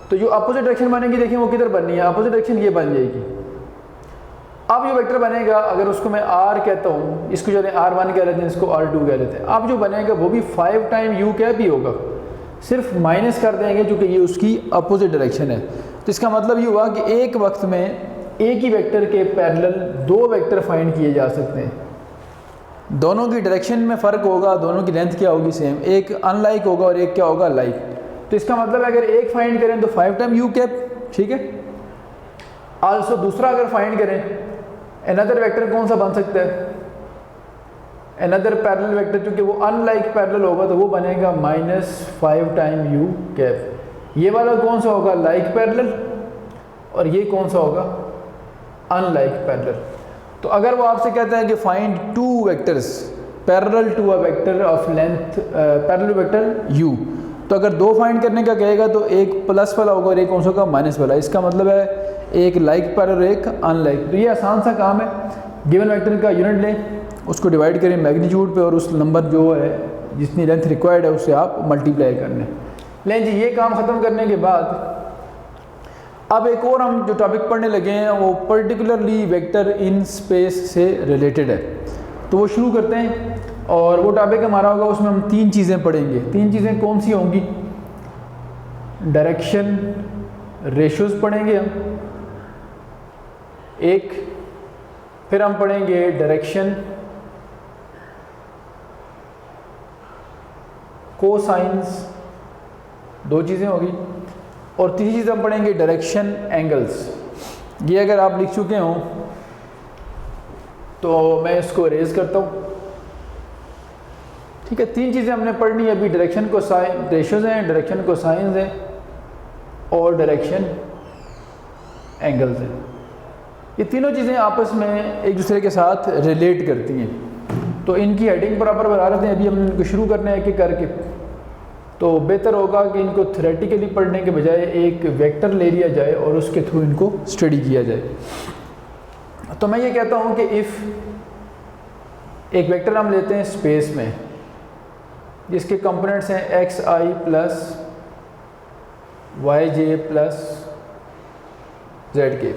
तो जो अपोजिट डायरेक्शन बनेगी, देखिए वो किधर बननी है, अपोजिट डायरेक्शन ये बन जाएगी। अब जो वेक्टर बनेगा, अगर उसको मैं r कहता हूँ, इसको जो r1 कह लेते हैं, इसको r2 कह लेते हैं, अब जो बनेगा वो भी 5 टाइम u कैप ही होगा, सिर्फ माइनस कर देंगे क्योंकि ये उसकी अपोजिट डायरेक्शन है। तो इसका मतलब ये हुआ कि एक वक्त में एक ही वेक्टर के पैरेलल दो वेक्टर फाइंड किए जा सकते हैं। दोनों की डायरेक्शन में फ़र्क होगा, दोनों की लेंथ क्या होगी सेम, एक अनलाइक होगा और एक क्या होगा लाइक। तो इसका मतलब अगर एक फाइंड करें तो 5 टाइम यू कैप, ठीक है। आल्सो दूसरा अगर फाइंड करें, अनदर वेक्टर कौन सा बन सकता है, अनदर पैरेलल वेक्टर, क्योंकि वो अनलाइक पैरेलल होगा तो वो बनेगा -5 टाइम यू कैप। ये वाला कौन सा होगा, लाइक पैरेलल, और ये कौन सा होगा, अनलाइक पैरेलल। तो अगर वो आपसे कहता है कि find 2 vectors parallel to a vector of length parallel vector u, तो अगर 2 फाइंड करने का कहेगा तो एक प्लस वाला होगा और एक कौन सा होगा, माइनस वाला। इसका मतलब है एक लाइक पैरेलल एक अनलाइक। तो ये आसान सा काम है, गिवन वेक्टर का यूनिट लें, उसको डिवाइड करें मैग्नीट्यूड पे और उस नंबर जो है जितनी लेंथ रिक्वायर्ड है उससे आप मल्टीप्लाई करने। लें जी, ये काम ख़त्म करने के बाद अब एक और हम जो टॉपिक पढ़ने लगे हैं वो पर्टिकुलरली वेक्टर इन स्पेस से रिलेटेड है, तो वो शुरू करते हैं। और वो टॉपिक हमारा होगा, उसमें हम 3 चीज़ें पढ़ेंगे। 3 चीज़ें कौन सी होंगी, डायरेक्शन रेशियोज पढ़ेंगे हम एक, फिर हम पढ़ेंगे डायरेक्शन कोसाइंस, 2 चीज़ें होगी, और तीसरी चीज़ हम पढ़ेंगे डायरेक्शन एंगल्स। ये अगर आप लिख चुके हों तो मैं इसको इरेज करता हूँ, ठीक है। 3 चीज़ें हमने पढ़नी है अभी, डायरेक्शन कोसाइन रेशियोज हैं, डायरेक्शन कोसाइंस हैं और डायरेक्शन एंगल्स हैं। ये तीनों चीज़ें आपस में एक दूसरे के साथ रिलेट करती हैं, तो इनकी हेडिंग बराबर बना लेते हैं। अभी हम इनको शुरू करने हैं एक करके, तो बेहतर होगा कि इनको थ्योरेटिकली पढ़ने के बजाय एक वेक्टर ले लिया जाए और उसके थ्रू इनको स्टडी किया जाए। तो मैं ये कहता हूँ कि इफ़ एक वेक्टर हम लेते हैं स्पेस में जिसके कंपोनेंट्स हैं xi plus yj plus zk,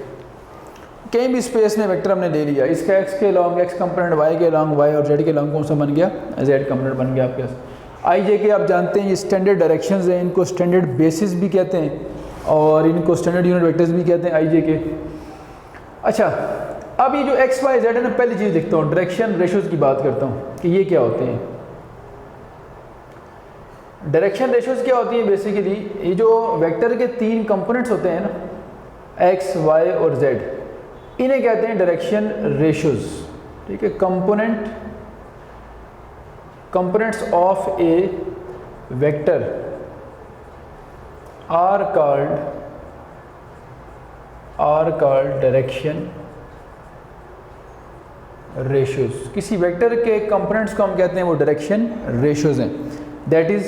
कहीं भी स्पेस में वेक्टर हमने ले लिया, इसका x के लॉन्ग x कंपोनेंट, y के लॉन्ग y और z के लॉन्ग कौन सा बन गया, z कंपोनेंट बन गया आपके पास। आई जे के आप जानते हैं ये स्टैंडर्ड डायरेक्शंस हैं, इनको स्टैंडर्ड बेसिस भी कहते हैं और इनको स्टैंडर्ड यूनिट वेक्टर्स भी कहते हैं आई जे के। अच्छा, अब ये जो एक्स वाई जेड है ना, पहली चीज़ देखता हूँ, डायरेक्शन रेशियोज की बात करता हूँ कि ये क्या होते हैं। डायरेक्शन रेशियोज क्या होती हैं, बेसिकली ये जो वेक्टर के 3 कंपोनेंट्स होते हैं ना, एक्स वाई और जेड, इन्हें कहते हैं डायरेक्शन रेशियोज, ठीक है। components of a vector are called direction ratios। किसी वेक्टर के कंपोनेंट्स को हम कहते हैं वो डायरेक्शन रेशियोज हैं। दैट इज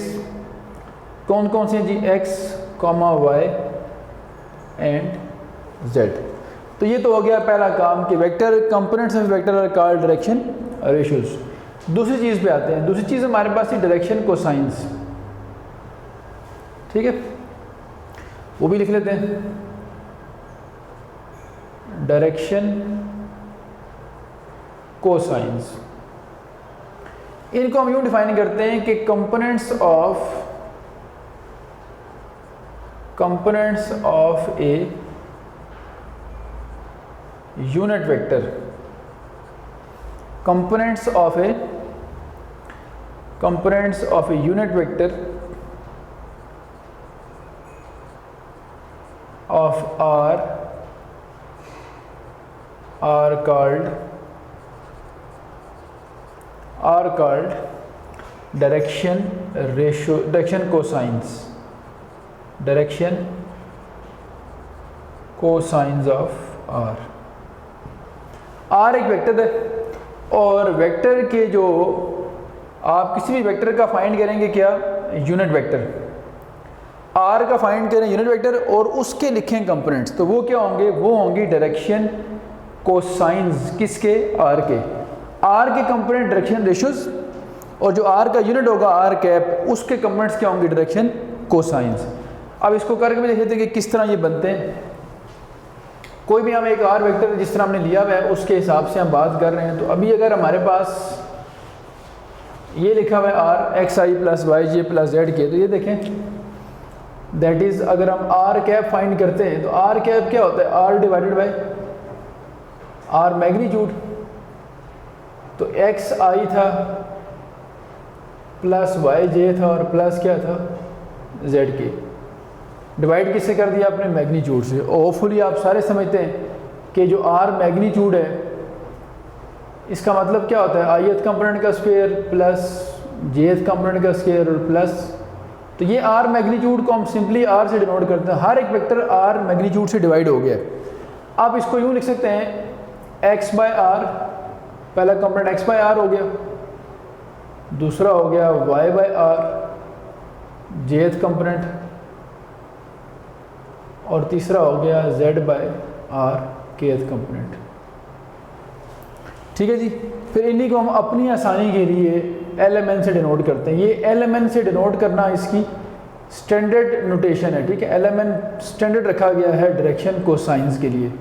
कौन कौन से जी, x, y एंड z। तो ये तो हो गया पहला काम कि vector components of vector are called direction ratios. दूसरी चीज़ पे आते हैं, दूसरी चीज़ हमारे पास है डायरेक्शन कोसाइंस, ठीक है, वो भी लिख लेते हैं। डायरेक्शन कोसाइंस, इनको हम यूँ डिफाइन करते हैं कि components of a unit vector, components of a unit vector of R are called direction cosines of R। R एक वेक्टर है और वेक्टर के जो आप किसी भी वेक्टर का फाइंड करेंगे क्या, यूनिट वेक्टर, आर का फाइंड करें यूनिट वेक्टर और उसके लिखें कंपोनेंट्स, तो वो क्या होंगे, वो होंगी डायरेक्शन कोसाइंस किसके, आर के। आर के कंपोनेंट डायरेक्शन रेशियोज और जो आर का यूनिट होगा आर कैप, उसके कंपोनेंट्स क्या होंगे, डायरेक्शन कोसाइंस। अब इसको करके भी देख लेते हैं कि किस तरह ये बनते हैं। कोई भी हम एक आर वेक्टर जिस तरह हमने लिया हुआ है उसके हिसाब से हम बात कर रहे हैं। तो अभी अगर हमारे पास ये लिखा हुआ है r x i plus y j plus z k, तो ये देखें दैट इज़ अगर हम आर कैप फाइंड करते हैं तो आर कैप क्या होता है, r divided by r magnitude. तो एक्स आई था प्लस वाई जे था और प्लस क्या था, जेड के, डिवाइड किससे कर दिया आपने, मैग्नीट्यूड से। होपफुली आप सारे समझते हैं कि जो आर मैग्नीट्यूड है इसका मतलब क्या होता है, आईएथ कंपोनेंट का स्क्वायर प्लस जेथ कंपोनेंट का स्क्वायर और प्लस, तो ये आर मैग्नीट्यूड को हम सिंपली आर से डिनोट करते हैं। हर एक वेक्टर आर मैग्नीट्यूड से डिवाइड हो गया। आप इसको यूँ लिख सकते हैं एक्स बाय आर, पहला कंपोनेंट एक्स बाय आर हो गया, दूसरा हो गया y by r jth component, और तीसरा हो गया z by r kth component. ठीक है जी। फिर इन्हीं को हम अपनी आसानी के लिए LMN से डिनोट करते हैं। ये LMN से डिनोट करना इसकी स्टैंडर्ड नोटेशन है, ठीक है। LMN स्टैंडर्ड रखा गया है डायरेक्शन कोसाइंस के लिए।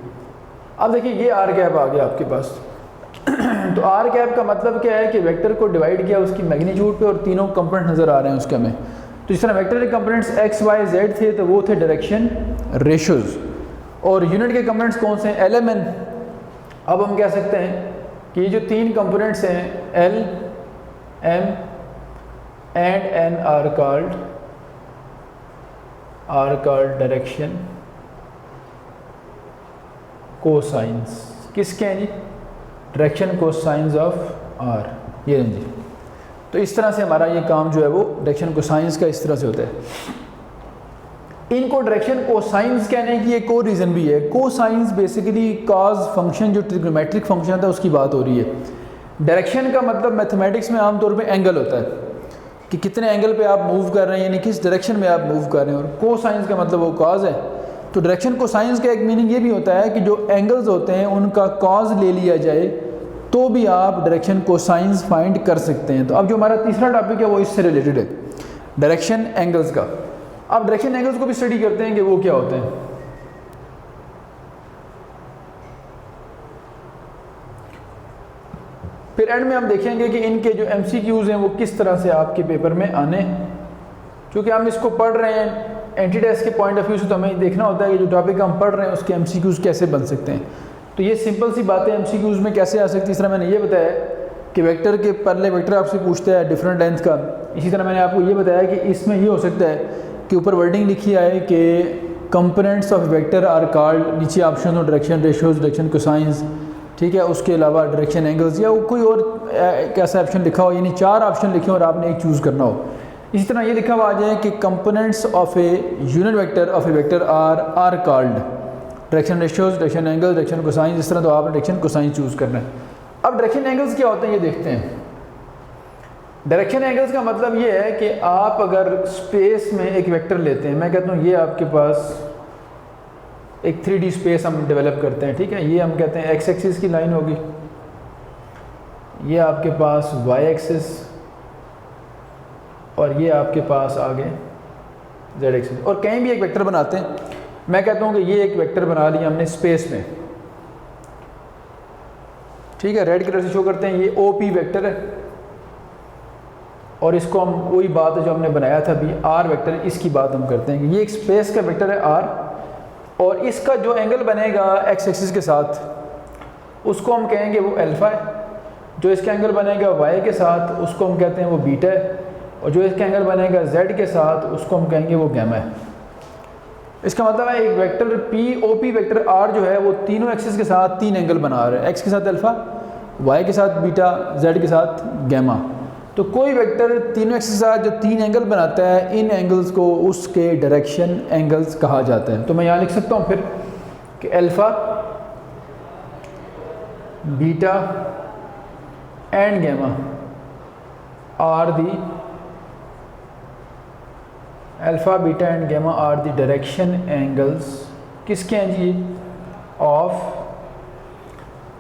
अब देखिए ये आर कैप आ गया आपके पास। तो आर कैप का मतलब क्या है कि वेक्टर को डिवाइड किया उसकी मैग्नीट्यूड पे और तीनों कंपोनेंट नज़र आ रहे हैं उसके हमें। तो जिस तरह वेक्टर के कंपोनेंट्स एक्स वाई जेड थे तो वो थे डायरेक्शन रेशोज, और यूनिट के कंपोनेंट्स कौन से हैं, LMN। अब हम कह सकते हैं कि ये जो तीन कंपोनेंट्स हैं L, M and N are called direction cosines. किसके हैं जी, डायरेक्शन कोसाइंस ऑफ आर, ये जी। तो इस तरह से हमारा ये काम जो है वो डायरेक्शन कोसाइंस का इस तरह से होता है। इनको डायरेक्शन कोसाइंस कहने की एक और रीज़न भी है। कोसाइंस बेसिकली कॉज फंक्शन जो ट्रिग्नोमेट्रिक फंक्शन था उसकी बात हो रही है। डायरेक्शन का मतलब मैथमेटिक्स में आमतौर पे एंगल होता है कि कितने एंगल पे आप मूव कर रहे हैं, यानी किस डायरेक्शन में आप मूव कर रहे हैं, और कोसाइंस का मतलब वो कॉज है। तो डायरेक्शन कोसाइंस का एक मीनिंग ये भी होता है कि जो एंगल्स होते हैं उनका कॉज ले लिया जाए तो भी आप डायरेक्शन कोसाइंस फाइंड कर सकते हैं। तो अब जो हमारा तीसरा टॉपिक है वो इससे रिलेटेड है, डायरेक्शन एंगल्स का। अब डायरेक्शन एंगल्स को भी स्टडी करते हैं कि वो क्या होते हैं। फिर एंड में हम देखेंगे कि इनके जो MCQs हैं वो किस तरह से आपके पेपर में आने, क्योंकि हम इसको पढ़ रहे हैं एंटी टेस्ट के पॉइंट ऑफ व्यू से, तो हमें देखना होता है कि जो टॉपिक हम पढ़ रहे हैं उसके MCQs कैसे बन सकते हैं। तो ये सिंपल सी बातें MCQs में कैसे आ सकती है। इस तरह मैंने ये बताया कि वेक्टर के पहले वेक्टर आपसे पूछता है डिफरेंट लेंथ का। इसी तरह मैंने आपको ये बताया कि इसमें ये हो सकता है कि ऊपर वर्डिंग लिखी आए कि components of vector are called, नीचे ऑप्शन हो डायरेक्शन रेशियोज, डायरेक्शन कोसाइंस, ठीक है, उसके अलावा डायरेक्शन एंगल्स, या कोई और कैसा ऑप्शन लिखा हो, यानी 4 ऑप्शन लिखे और आपने एक चूज़ करना हो। इसी तरह ये लिखा हुआ आ जाए कि components of a unit vector of a vector are called direction ratios, direction angle, direction cosines. इस तरह तो आपने डायरेक्शन कोसाइंस चूज़ करना है। अब डायरेक्शन एंगल्स क्या होते हैं ये देखते हैं। डायरेक्शन एंगल्स का मतलब ये है कि आप अगर स्पेस में एक वेक्टर लेते हैं, मैं कहता हूँ ये आपके पास एक 3D स्पेस हम डेवलप करते हैं, ठीक है। ये हम कहते हैं एक्स एक्सिस की लाइन होगी, ये आपके पास वाई एक्सिस, और ये आपके पास आगे जेड एक्सिस। और कहीं भी एक वेक्टर बनाते हैं, मैं कहता हूँ कि ये एक वेक्टर बना लिया हमने स्पेस में, ठीक है, रेड कलर से शो करते हैं, ये OP वेक्टर है, और इसको हम वही बात है जो हमने बनाया था अभी, आर वेक्टर, इसकी बात हम करते हैं कि ये एक स्पेस का वेक्टर है आर, और इसका जो एंगल बनेगा एक्स एक्सिस के साथ उसको हम कहेंगे वो अल्फा है, जो इसका एंगल बनेगा वाई के साथ उसको हम कहते हैं वो बीटा है, और जो इसका एंगल बनेगा जेड के साथ उसको हम कहेंगे वो गैमा है। इसका मतलब है एक वेक्टर OP वेक्टर आर जो है वो तीनों एक्सिस के साथ 3 एंगल बना रहा है, एक्स के साथ अल्फा, वाई के साथ बीटा, जेड के साथ गैमा। तो कोई वेक्टर तीनों एक्सिस के साथ जो 3 एंगल बनाता है, इन एंगल्स को उसके डायरेक्शन एंगल्स कहा जाता है। तो मैं यहाँ लिख सकता हूँ फिर कि alpha beta and gamma are the alpha beta and gamma are the direction angles किसके हैं जी? Of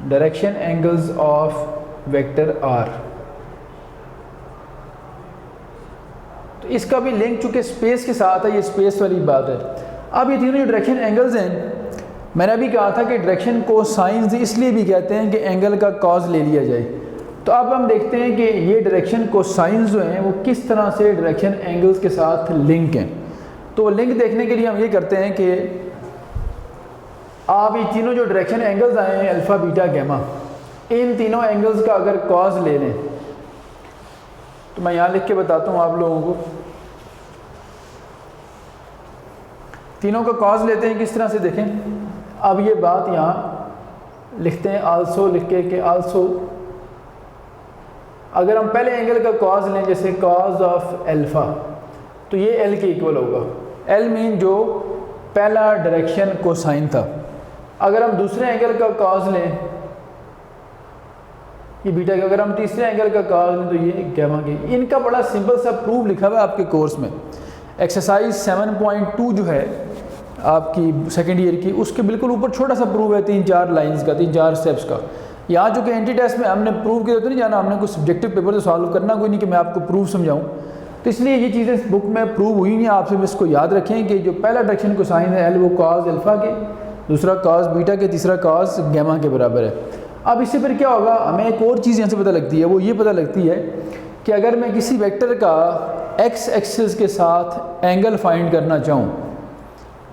direction angles of vector R. तो इसका भी लिंक चूँकि स्पेस के साथ है, ये स्पेस वाली बात है। अब ये तीनों जो डायरेक्शन एंगल्स हैं, मैंने अभी कहा था कि डायरेक्शन को साइंस इसलिए भी कहते हैं कि एंगल का कॉज ले लिया जाए। तो अब हम देखते हैं कि ये डायरेक्शन को साइंस जो हैं वो किस तरह से डायरेक्शन एंगल्स के साथ लिंक हैं। तो लिंक देखने के लिए हम ये करते हैं कि आप ये तीनों जो डायरेक्शन एंगल्स आए हैं अल्फ़ा बीटा गैमा, इन तीनों एंगल्स का अगर कॉज ले लें तो मैं यहाँ लिख के बताता हूँ आप लोगों को। तीनों का कॉज लेते हैं किस तरह से, देखें। अब ये बात यहाँ लिखते हैं आल्सो लिख के कि आल्सो, अगर हम पहले एंगल का कॉज लें जैसे कॉज ऑफ अल्फ़ा, तो ये एल के इक्वल होगा। एल मीन जो पहला डायरेक्शन कोसाइन था। अगर हम दूसरे एंगल का कॉज लें ये बीटा का, अगर हम तीसरे एंगल का कॉज लें तो ये गैमा के। इनका बड़ा सिंपल सा प्रूफ लिखा हुआ है आपके कोर्स में, एक्सरसाइज 7.2 जो है आपकी सेकेंड ईयर की, उसके बिल्कुल ऊपर छोटा सा प्रूफ है 3-4 लाइंस का, 3-4 स्टेप्स का। यहाँ जो कि एंटी टेस्ट में हमने प्रूफ किया तो नहीं जाना, हमने कुछ सब्जेक्टिव पेपर तो सॉल्व करना कोई नहीं कि मैं आपको प्रूफ समझाऊँ। तो इसलिए ये चीज़ें बुक में प्रूव हुई नहीं, आपसे बस इसको याद रखें कि जो पहला डायरेक्शन कोसाइन है एल वो कॉज अल्फ़ा के, दूसरा कॉज बीटा के, तीसरा कॉज गैमा के बराबर है। अब इससे फिर क्या होगा, हमें एक और चीज़ यहाँ से पता लगती है, वो ये पता लगती है कि अगर मैं किसी वेक्टर का एक्स एक्सिस के साथ एंगल फाइंड करना चाहूँ,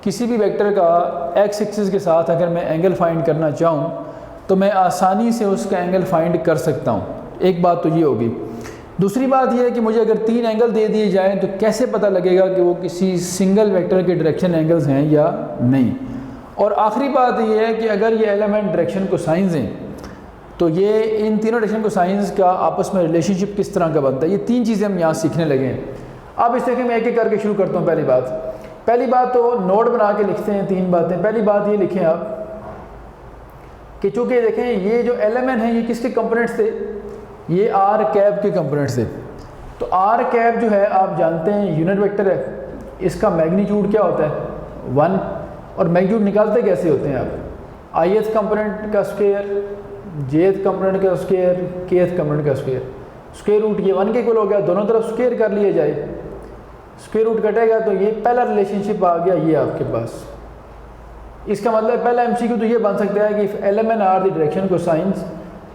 किसी भी वेक्टर का एक्स एक्सिस के साथ अगर मैं एंगल फाइंड करना चाहूँ तो मैं आसानी से उसका एंगल फाइंड कर सकता हूँ। एक बात तो ये होगी। दूसरी बात यह है कि मुझे अगर 3 एंगल दे दिए जाएँ तो कैसे पता लगेगा कि वो किसी सिंगल वेक्टर के डायरेक्शन एंगल्स हैं या नहीं। और आखिरी बात यह है कि अगर ये एलिमेंट डायरेक्शन कोसाइंस हैं तो ये इन तीनों डायरेक्शन कोसाइंस का आपस में रिलेशनशिप किस तरह का बनता है, ये 3 चीज़ें हम यहाँ सीखने लगे हैं। अब इस तरह मैं एक एक करके शुरू करता हूँ। पहली बात तो नोट बना के लिखते हैं 3 बातें। पहली बात ये लिखें आप कि चूँकि देखें ये जो एलिमेंट है ये किसके कंपोनेंट्स थे, ये आर कैप के कंपोनेंट्स थे। तो आर कैप जो है आप जानते हैं यूनिट वेक्टर है, इसका मैग्नीट्यूड क्या होता है 1, और मैग्नीट्यूड निकालते कैसे होते हैं आप, ith कंपोनेंट का स्क्वायर, jth कंपोनेंट का स्क्वायर, kth कंपोनेंट का स्क्वायर, स्क्वायर रूट ये 1 के इक्वल हो गया, दोनों तरफ स्क्वायर कर लिया जाए, स्क्वायर रूट कटेगा तो ये पहला रिलेशनशिप आ गया ये आपके पास। इसका मतलब पहला एमसीक्यू तो ये बन सकता है कि if element are the direction cosines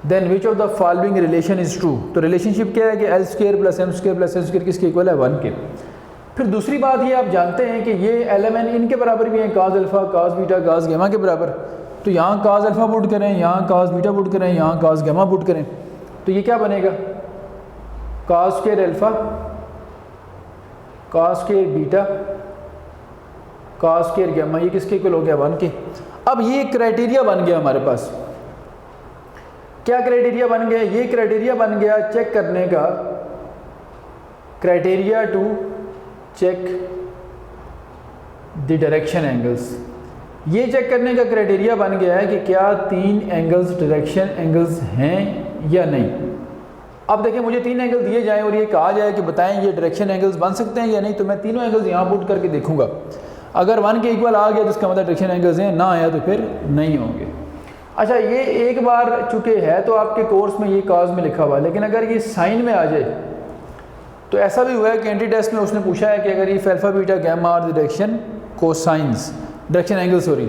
then which of the following relation is true. तो रिलेशनशिप क्या है कि l square plus m square plus l square किसके इक्वल है 1 के। फिर दूसरी बात ये आप जानते हैं कि ये एलिमेंट इनके बराबर भी हैं, काज अल्फा काज बीटा काज गैमा के बराबर। तो यहाँ काज अल्फा पुट करें, यहाँ काज बीटा पुट करें, यहाँ काज गैमा पुट करें, तो ये क्या बनेगा cos square alpha cos square beta cos square gamma, ये किसके इक्वल हो गया 1 के। अब ये क्राइटेरिया बन गया हमारे पास। क्या क्राइटेरिया बन गया, ये क्राइटेरिया बन गया चेक करने का, criteria to check the direction angles. ये चेक करने का क्राइटेरिया बन गया है कि क्या 3 एंगल्स डायरेक्शन एंगल्स हैं या नहीं। अब देखिए मुझे 3 एंगल दिए जाएं और ये कहा जाए कि बताएं ये डायरेक्शन एंगल्स बन सकते हैं या नहीं, तो मैं तीनों एंगल्स यहाँ पुट करके देखूंगा। अगर 1 के इक्वल आ गया तो इसका मतलब डायरेक्शन एंगल्स हैं, ना आया तो फिर नहीं होंगे। अच्छा ये एक बार चूँकि है तो आपके कोर्स में ये काज में लिखा हुआ है, लेकिन अगर ये साइन में आ जाए तो ऐसा भी हुआ है कि एंटी टेस्ट में उसने पूछा है कि अगर ये alpha beta gamma are the direction cosines direction angle sorry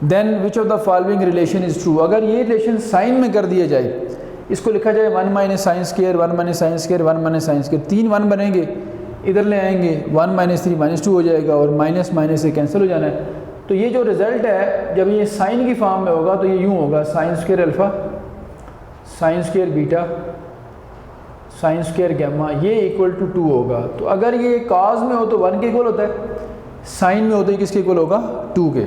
then which of the following relation is true. अगर ये रिलेशन साइन में कर दिया जाए, इसको लिखा जाए 1 minus sine square 1 minus sine square 1 minus sine square, 3 1 बनेंगे, इधर ले आएंगे 1 माइनस 3 माइनस 2 हो जाएगा और माइनस माइनस से कैंसिल हो जाना है। तो ये जो रिज़ल्ट है जब ये साइन की फॉर्म में होगा तो ये यूँ होगा sine square alpha sine square beta sine square gamma, ये इक्वल टू 2 होगा। तो अगर ये काज में हो तो 1 के इक्वल होता है, साइन में होता है किसके इक्वल होगा 2 के।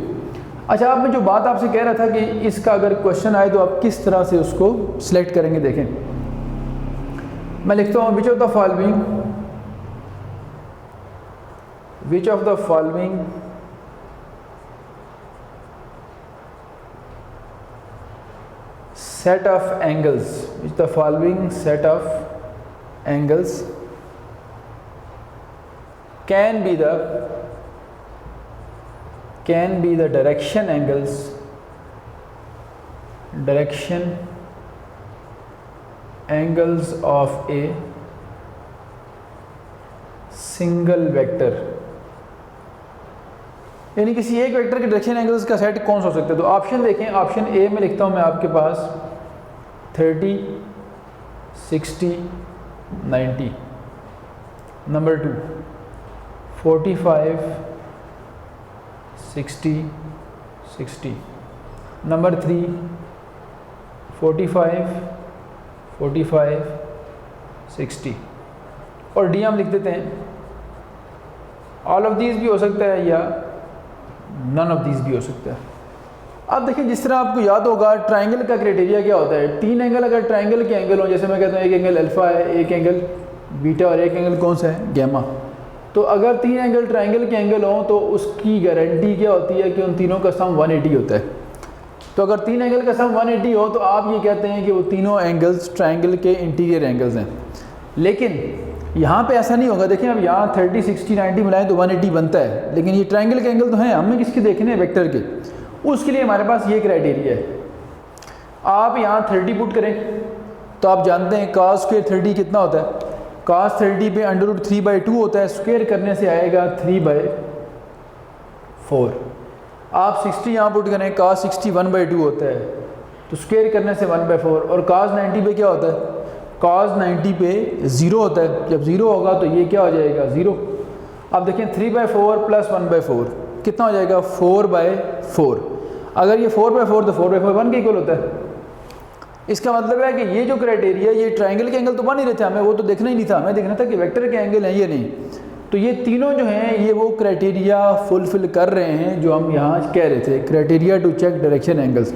अच्छा अब मैं जो बात आपसे कह रहा था कि इसका अगर क्वेश्चन आए तो आप किस तरह से उसको सिलेक्ट करेंगे, देखें मैं लिखता हूँ विच of the following set of angles, which the following set of angles can be the direction angles of a single vector, यानी किसी एक वेक्टर के डायरेक्शन एंगल्स का सेट कौन सा हो सकता है। तो ऑप्शन देखें, ऑप्शन ए में लिखता हूँ मैं आपके पास 30, 60, 90, नंबर 2 45, 60, 60, नंबर 3 45, 45, 60, और डी हम लिख देते हैं ऑल ऑफ दीज भी हो सकता है या नन ऑफ दीज भी हो सकता है। अब देखिए, जिस तरह आपको याद होगा ट्राइंगल का क्राइटेरिया क्या होता है, 3 एंगल अगर ट्राइंगल के एंगल हो, जैसे मैं कहता हूँ एक एंगल अल्फ़ा है, एक एंगल बीटा और एक एंगल कौन सा है, गैमा। तो अगर 3 एंगल ट्राइंगल के एंगल हों तो उसकी गारंटी क्या होती है कि उन तीनों का सम 180 होता है। तो अगर 3 एंगल का सम 180 हो तो आप ये कहते हैं कि वो तीनों एंगल्स ट्राइंगल के इंटीरियर एंगल्स हैं। लेकिन यहाँ पे ऐसा नहीं होगा। देखिए, अब यहाँ 30, 60, 90 मिलाएं तो 180 बनता है, लेकिन ये ट्राइंगल के एंगल तो हैं, हमें किसके देखने हैं, वेक्टर के। उसके लिए हमारे पास ये क्राइटेरिया है। आप यहाँ 30 पुट करें तो आप जानते हैं cos स्क्वायर 30 कितना होता है, cos 30 पे √3/2 होता है, स्क्वायर करने से आएगा 3/4। आप 60 यहाँ पुट करें, cos 60 1/2 होता है, तो स्क्वायर करने से 1/4, और cos 90 पे क्या होता है, cos 90 पे 0 होता है। जब 0 होगा तो ये क्या हो जाएगा, 0। अब देखें 3/4 + 1/4 कितना हो जाएगा, 4/4। अगर ये 4/4 तो 4/4 1 के इक्वल होता है। इसका मतलब है कि ये जो क्राइटेरिया, ये ट्राइंगल के एंगल तो बन ही रहे थे, हमें वो तो देखना ही नहीं था, हमें देखना था कि वेक्टर के एंगल हैं ये नहीं। तो ये तीनों जो हैं ये वो क्राइटेरिया फुलफिल कर रहे हैं जो हम यहाँ कह रहे थे, criteria to check direction angles.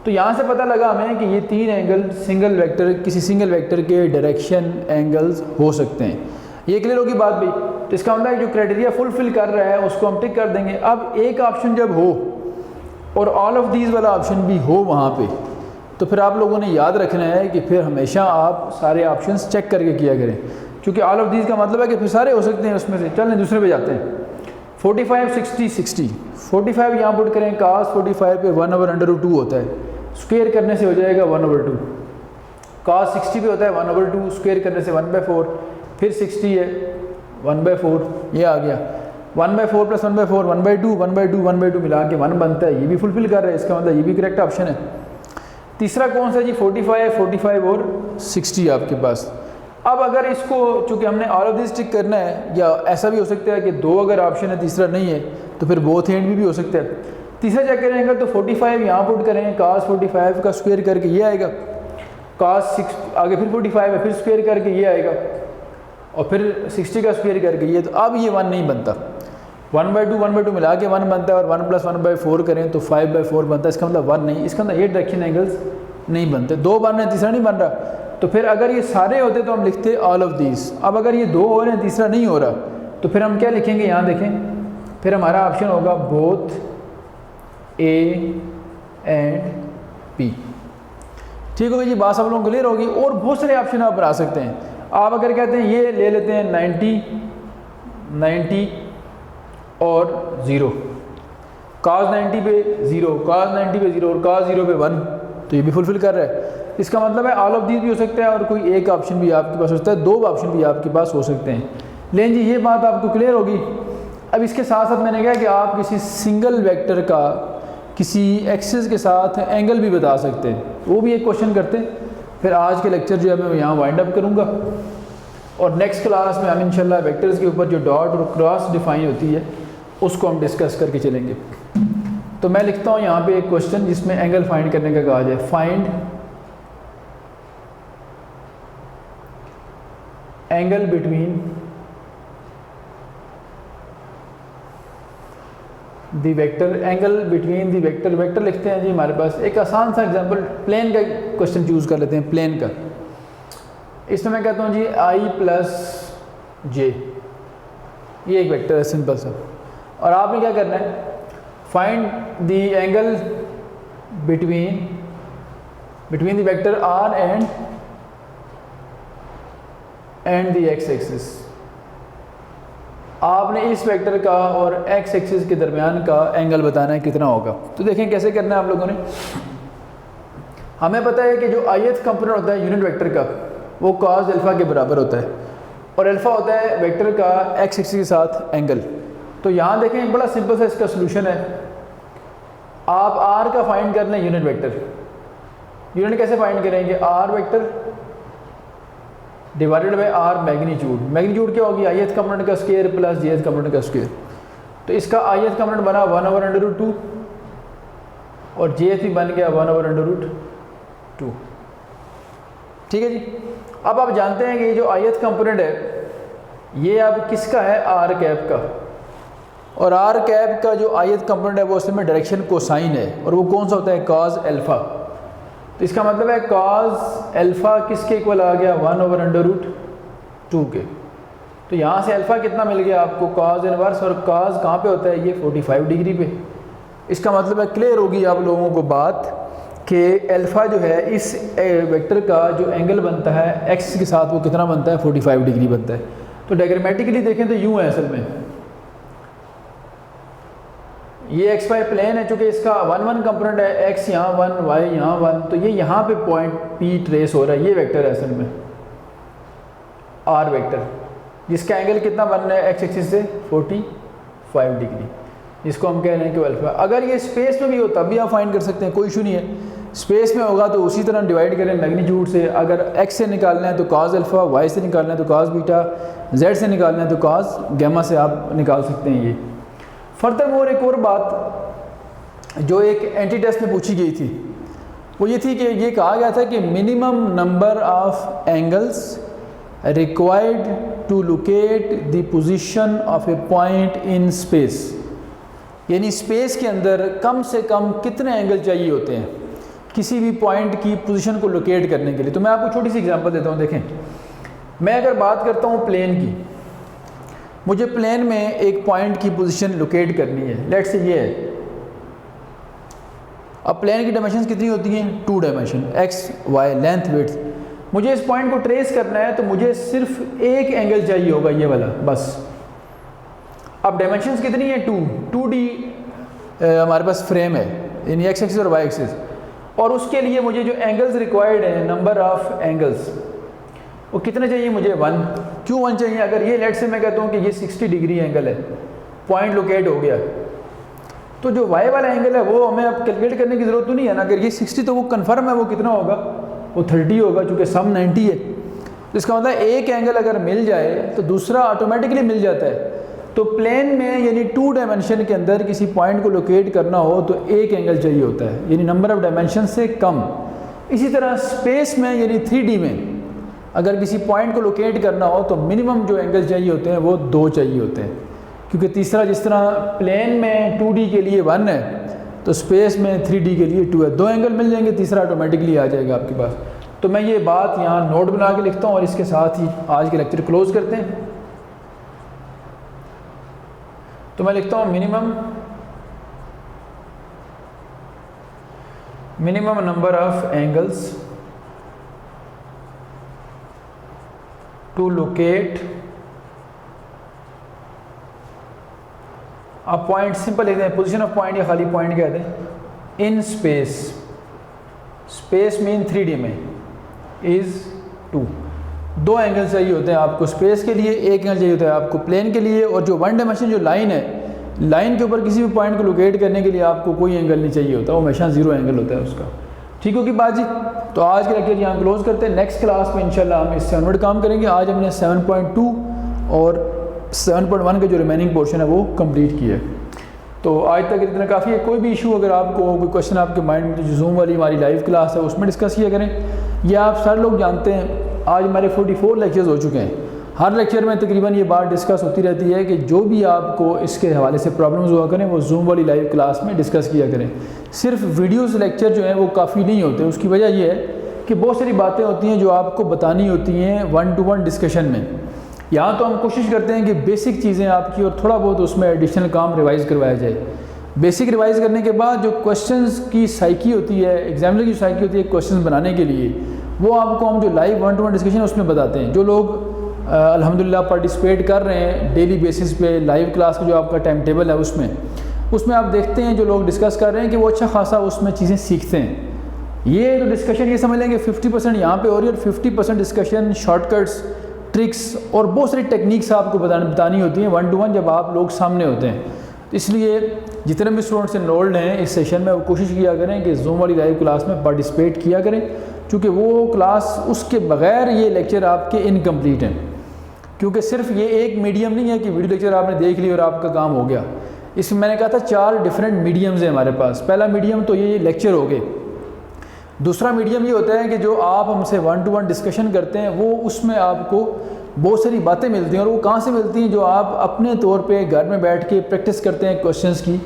तो यहाँ से पता लगा हमें कि ये 3 एंगल किसी सिंगल वेक्टर के डायरेक्शन एंगल्स हो सकते हैं। ये क्लियर होगी बात भाई। तो इसका मतलब है जो क्राइटेरिया फुलफिल कर रहा है उसको हम टिक कर देंगे। अब एक ऑप्शन जब हो और ऑल ऑफ दीज वाला ऑप्शन भी हो वहाँ पे, तो फिर आप लोगों ने याद रखना है कि फिर हमेशा आप सारे ऑप्शंस चेक करके किया करें, क्योंकि ऑल ऑफ दीज का मतलब है कि फिर सारे हो सकते हैं उसमें से। चलें दूसरे पे जाते हैं। 45, 60, 60, 45 यहाँ पुट करें, cos 45 पे 1/√2 होता है, स्क्वायर करने से हो जाएगा 1/2। cos 60 पे होता है 1/2, स्क्वायर करने से 1/4, फिर 60 है 1/4, ये आ गया 1/4 + 1/4 1/2, 1/2, 1/2 मिला के 1 बनता है। ये भी फुलफिल कर रहा है, इसका मतलब ये भी करेक्ट ऑप्शन है। तीसरा कौन सा जी, 45, 45 और 60 आपके पास। अब अगर इसको, चूँकि हमने ऑल ऑफ दिस टिक करना है, या ऐसा भी हो सकता है कि 2 अगर ऑप्शन है तीसरा नहीं है तो फिर बोथ एंड भी हो सकता है। तीसरा चेक करेंगे तो 45 यहाँ पुट करें, cos 45 का स्क्वायर करके ये आएगा, cos 6 आगे फिर 45 है, फिर स्क्वायर करके ये आएगा, और फिर 60 का स्क्वायर करके ये। तो अब ये 1 नहीं बनता, 1/2 मिला के 1 बनता है, और 1 + 1/4 करें तो 5/4 बनता है। इसका मतलब 1 नहीं, इसका मतलब ये डायरेक्शन एंगल्स नहीं बनते। 2 बन रहे हैं, तीसरा नहीं बन रहा। तो फिर अगर ये सारे होते तो हम लिखते ऑल ऑफ दीज। अब अगर ये 2 हो रहे हैं, तीसरा नहीं हो रहा, तो फिर हम क्या लिखेंगे, यहाँ देखें, फिर हमारा ऑप्शन होगा बोथ A एंड B। ठीक होगी जी, बात सब लोगों को क्लियर होगी। और बहुत सारे ऑप्शन आप बना सकते हैं। आप अगर कहते हैं ये ले लेते हैं 90, 90 और 0, cos 90 पे 0, cos 90 पे 0 और cos 0 पे 1, तो ये भी फुलफिल कर रहा है। इसका मतलब है ऑल ऑफ दीज भी हो सकता है और कोई एक ऑप्शन भी आपके पास हो सकता है, 2 ऑप्शन भी आपके पास हो सकते हैं। लेकिन जी ये बात आपको क्लियर होगी। अब इसके साथ साथ मैंने कहा कि आप किसी सिंगल वेक्टर का किसी एक्सिस के साथ एंगल भी बता सकते हैं, वो भी एक क्वेश्चन करते हैं। फिर आज के लेक्चर जो है मैं यहाँ वाइंड अप करूँगा, और नेक्स्ट क्लास में हम इंशाल्लाह वेक्टर्स के ऊपर जो डॉट और क्रॉस डिफाइन होती है उसको हम डिस्कस करके चलेंगे। तो मैं लिखता हूँ यहाँ पे एक क्वेश्चन जिसमें एंगल फाइंड करने का कहा जाए। Find angle between the vector, angle between the vector. Vector लिखते हैं जी हमारे पास। एक आसान सा एग्जांपल प्लेन का क्वेश्चन चूज कर लेते हैं, प्लेन का। इसमें मैं कहता हूँ जी I + J, ये एक वेक्टर है सिंपल सा, और आपने क्या करना है, find the angle between between the vector r and the x axis. आपने इस वेक्टर का और x एक्सिस के दरमियान का एंगल बताना है कितना होगा। तो देखें कैसे करना है आप लोगों ने। हमें पता है कि जो ith कंपोनेंट होता है यूनिट वेक्टर का वो cos अल्फ़ा के बराबर होता है और अल्फ़ा होता है वेक्टर का x एक्सिस के साथ एंगल। तो यहाँ देखें एक बड़ा सिंपल सा इसका सोल्यूशन है। आप r का फाइंड कर लें यूनिट वेक्टर। यूनिट कैसे फाइंड करेंगे? r vector divided by r magnitude. Magnitude क्या होगी? ith कंपोनेंट का स्क्वायर प्लस jth कंपोनेंट का स्क्वायर। तो इसका ith कंपोनेंट बना 1/√2 और jth भी बन गया 1/√2। ठीक है जी। अब आप जानते हैं कि ये जो ith कंपोनेंट है ये अब किसका है? r कैप का। और r कैप का जो ith कंपोनेंट है वो उसमें डायरेक्शन कोसाइन है और वो कौन सा होता है? cos alpha. तो इसका मतलब है cos अल्फ़ा किसके इक्वल आ गया? 1/√2 के। तो यहाँ से अल्फ़ा कितना मिल गया आपको? cos inverse. और cos कहाँ पे होता है? ये 45 डिग्री पे। इसका मतलब है क्लियर होगी आप लोगों को बात कि अल्फ़ा जो है इस वेक्टर का जो एंगल बनता है x के साथ वो कितना बनता है? 45 डिग्री बनता है। तो डायग्रामेटिकली देखें तो यूँ है असल में, ये एक्स वाई प्लेन है, चूँकि इसका 1 कंपोनेंट है, x यहाँ 1 y यहाँ 1, तो ये यहाँ पे पॉइंट P ट्रेस हो रहा है। ये वेक्टर है असल में r वेक्टर, जिसका एंगल कितना बन रहा है x एक्सिस से? 45 डिग्री, जिसको हम कह रहे हैं कि अल्फ़ा। अगर ये स्पेस में भी हो तब भी आप फाइंड कर सकते हैं, कोई इशू नहीं है। स्पेस में होगा तो उसी तरह डिवाइड करें मैग्नीट्यूड से। अगर x से निकालना है तो cos अल्फ़ा, y से निकालना है तो cos बीटा, z से निकालना है तो cos गैमा से आप निकाल सकते हैं। ये फर्दर मोर एक और बात जो एक एंटी टेस्ट में पूछी गई थी वो ये थी कि ये कहा गया था कि minimum number of angles required to locate the position of a point in space, यानी स्पेस के अंदर कम से कम कितने एंगल चाहिए होते हैं किसी भी पॉइंट की पोजीशन को लोकेट करने के लिए। तो मैं आपको छोटी सी एग्जांपल देता हूँ। देखें, मैं अगर बात करता हूँ प्लेन की, मुझे प्लेन में एक पॉइंट की पोजीशन लोकेट करनी है। लेट्स से ये है। अब प्लेन की डायमेंशंस कितनी होती हैं? 2 dimension, x y, length width. मुझे इस पॉइंट को ट्रेस करना है तो मुझे सिर्फ एक एंगल चाहिए होगा, ये वाला, बस। अब डायमेंशंस कितनी है? 2D हमारे पास फ्रेम है, यानी एक्स एक्सिस और वाई एक्सिस। और उसके लिए मुझे जो एंगल्स रिक्वायर्ड हैं, नंबर ऑफ एंगल्स, वो कितने चाहिए मुझे? 1। क्यों 1 चाहिए? अगर ये लेट से मैं कहता हूँ कि ये 60 डिग्री एंगल है, पॉइंट लोकेट हो गया, तो जो वाई वाला एंगल है वो हमें अब कैलकुलेट करने की ज़रूरत तो नहीं है ना। अगर ये 60 तो वो कन्फर्म है, वो कितना होगा? वो 30 होगा, चूँकि सम 90 है। तो इसका मतलब एक एंगल अगर मिल जाए तो दूसरा ऑटोमेटिकली मिल जाता है। तो प्लेन में यानी 2 डायमेंशन के अंदर किसी पॉइंट को लोकेट करना हो तो एक एंगल चाहिए होता है, यानी नंबर ऑफ डायमेंशन से कम। इसी तरह स्पेस में यानी 3D में अगर किसी पॉइंट को लोकेट करना हो तो मिनिमम जो एंगल चाहिए होते हैं वो 2 चाहिए होते हैं, क्योंकि तीसरा जिस तरह प्लेन में 2D के लिए 1 है तो स्पेस में 3D के लिए 2 है। 2 एंगल मिल जाएंगे, तीसरा ऑटोमेटिकली आ जाएगा आपके पास। तो मैं ये बात यहाँ नोट बना के लिखता हूँ और इसके साथ ही आज के लेक्चर क्लोज करते हैं। तो मैं लिखता हूँ minimum number of angles to locate आप पॉइंट, सिंपल लिख दें, पोजीशन ऑफ पॉइंट या खाली पॉइंट कह दें, in space. Space mean 3D में इज़ 2 एंगल चाहिए होते हैं आपको स्पेस के लिए, एक एंगल चाहिए होता है आपको प्लेन के लिए। और जो 1 डायमेंशन जो लाइन है, लाइन के ऊपर किसी भी पॉइंट को लोकेट करने के लिए आपको कोई एंगल नहीं चाहिए होता, वो हमेशा 0 एंगल होता है उसका। ठीक होगी बात जी। तो आज के लेक्चर यहाँ क्लोज करते हैं। नेक्स्ट क्लास में इंशाल्लाह हम इससे ऑनवर्ड काम करेंगे। आज हमने 7.2 और 7.1 का जो रिमेनिंग पोर्शन है वो कंप्लीट किया है। तो आज तक इतना काफ़ी है। कोई भी इशू अगर आपको कोई क्वेश्चन आपके माइंड में, जो जूम वाली हमारी लाइव क्लास है उसमें डिस्कस किया करें। या आप सारे लोग जानते हैं आज हमारे 44 लेक्चर्स हो चुके हैं। हर लेक्चर में तकरीबन ये बात डिस्कस होती रहती है कि जो भी आपको इसके हवाले से प्रॉब्लम्स हुआ करें वो जूम वाली लाइव क्लास में डिस्कस किया करें। सिर्फ वीडियोस लेक्चर जो हैं वो काफ़ी नहीं होते। उसकी वजह ये है कि बहुत सारी बातें होती हैं जो आपको बतानी होती हैं 1-to-1 डिस्कशन में। यहाँ तो हम कोशिश करते हैं कि बेसिक चीज़ें आपकी और थोड़ा बहुत उसमें एडिशनल काम रिवाइज़ करवाया जाए। बेसिक रिवाइज करने के बाद जो क्वेश्चंस की साइकी होती है, एग्जामिनर की साइकी होती है क्वेश्चंस बनाने के लिए, वो आपको हम जो लाइव 1-to-1 डिस्कशन उसमें बताते हैं। जो लोग अल्हम्दुलिल्लाह पार्टिसिपेट कर रहे हैं डेली बेसिस पे लाइव क्लास का जो आपका टाइम टेबल है उसमें आप देखते हैं जो लोग डिस्कस कर रहे हैं कि वो अच्छा खासा उसमें चीज़ें सीखते हैं। ये तो डिस्कशन ये समझ लेंगे 50% यहाँ पे हो रही है और 50% डिस्कशन शॉर्टकट्स, ट्रिक्स और बहुत सारी टेक्निक्स आपको बतानी होती हैं 1-to-1 जब आप लोग सामने होते हैं। तो इसलिए जितने भी स्टूडेंट्स एनरोल्ड हैं इस सेशन में वो कोशिश किया करें कि जूम वाली लाइव क्लास में पार्टिसिपेट किया करें, क्योंकि वो क्लास उसके बगैर ये लेक्चर आपके इनकम्प्लीट हैं। क्योंकि सिर्फ ये एक मीडियम नहीं है कि वीडियो लेक्चर आपने देख लिया और आपका काम हो गया। इसमें मैंने कहा था 4 डिफरेंट मीडियम्स हैं हमारे पास। पहला मीडियम तो ये लेक्चर हो गए। दूसरा मीडियम ये होता है कि जो आप हमसे 1-to-1 डिस्कशन करते हैं वो उसमें आपको बहुत सारी बातें मिलती हैं, और वो कहाँ से मिलती हैं, जो आप अपने तौर पे घर में बैठ के प्रैक्टिस करते हैं क्वेश्चंस की।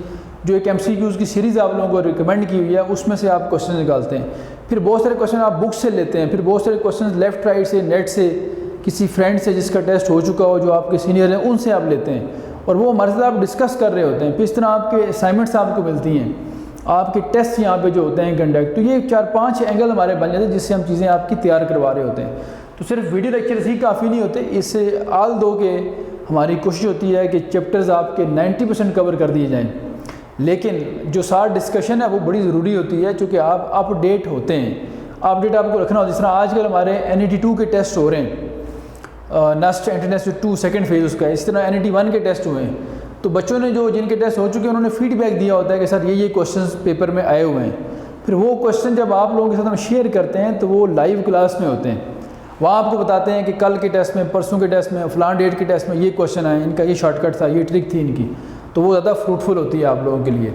जो एक MCQs की सीरीज़ आप लोगों को रिकमेंड की हुई है उसमें से आप क्वेश्चन निकालते हैं। फिर बहुत सारे क्वेश्चन आप बुक से लेते हैं, फिर बहुत सारे क्वेश्चन लेफ़्ट राइट से, नेट से, किसी फ्रेंड से जिसका टेस्ट हो चुका हो, जो आपके सीनियर हैं उनसे आप लेते हैं, और वो हमारे साथ आप डिस्कस कर रहे होते हैं। फिर इस तरह आपके असाइनमेंट्स आपको मिलती हैं, आपके टेस्ट यहाँ पे जो होते हैं कंडक्ट। तो ये 4-5 एंगल हमारे बन जाते हैं जिससे हम चीज़ें आपकी तैयार करवा रहे होते हैं। तो सिर्फ वीडियो लेक्चर्स ही काफ़ी नहीं होते, इससे आल दो के हमारी कोशिश होती है कि चैप्टर्स आपके 90% कवर कर दिए जाएँ। लेकिन जो साथ डिस्कशन है वो बड़ी ज़रूरी होती है, चूँकि आप अपडेट होते हैं। अपडेट आपको रखना होता है। जिस तरह आजकल हमारे NET 2 के टेस्ट हो रहे हैं, नेस्ट इंटरनेशनल 2 सेकंड फेज़ उसका है, इस तरह NET 1 के टेस्ट हुए हैं। तो बच्चों ने जो जिनके टेस्ट हो चुके हैं उन्होंने फीडबैक दिया होता है कि सर ये क्वेश्चंस पेपर में आए हुए हैं। फिर वो क्वेश्चन जब आप लोगों के साथ हम शेयर करते हैं तो वो लाइव क्लास में होते हैं। वहाँ आपको बताते हैं कि कल के टेस्ट में, परसों के टेस्ट में, फलान डेट के टेस्ट में ये क्वेश्चन आए, इनका ये शॉर्टकट था, ये ट्रिक थी इनकी। तो वो ज़्यादा फ्रूटफुल होती है आप लोगों के लिए।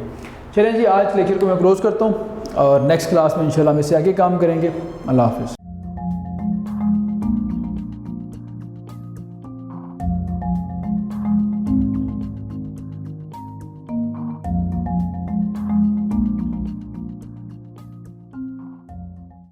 चलें जी, आज लेक्चर को मैं क्लोज़ करता हूँ और नेक्स्ट क्लास में इंशाल्लाह हम इससे आगे काम करेंगे। अल्लाह हाफ़िज़।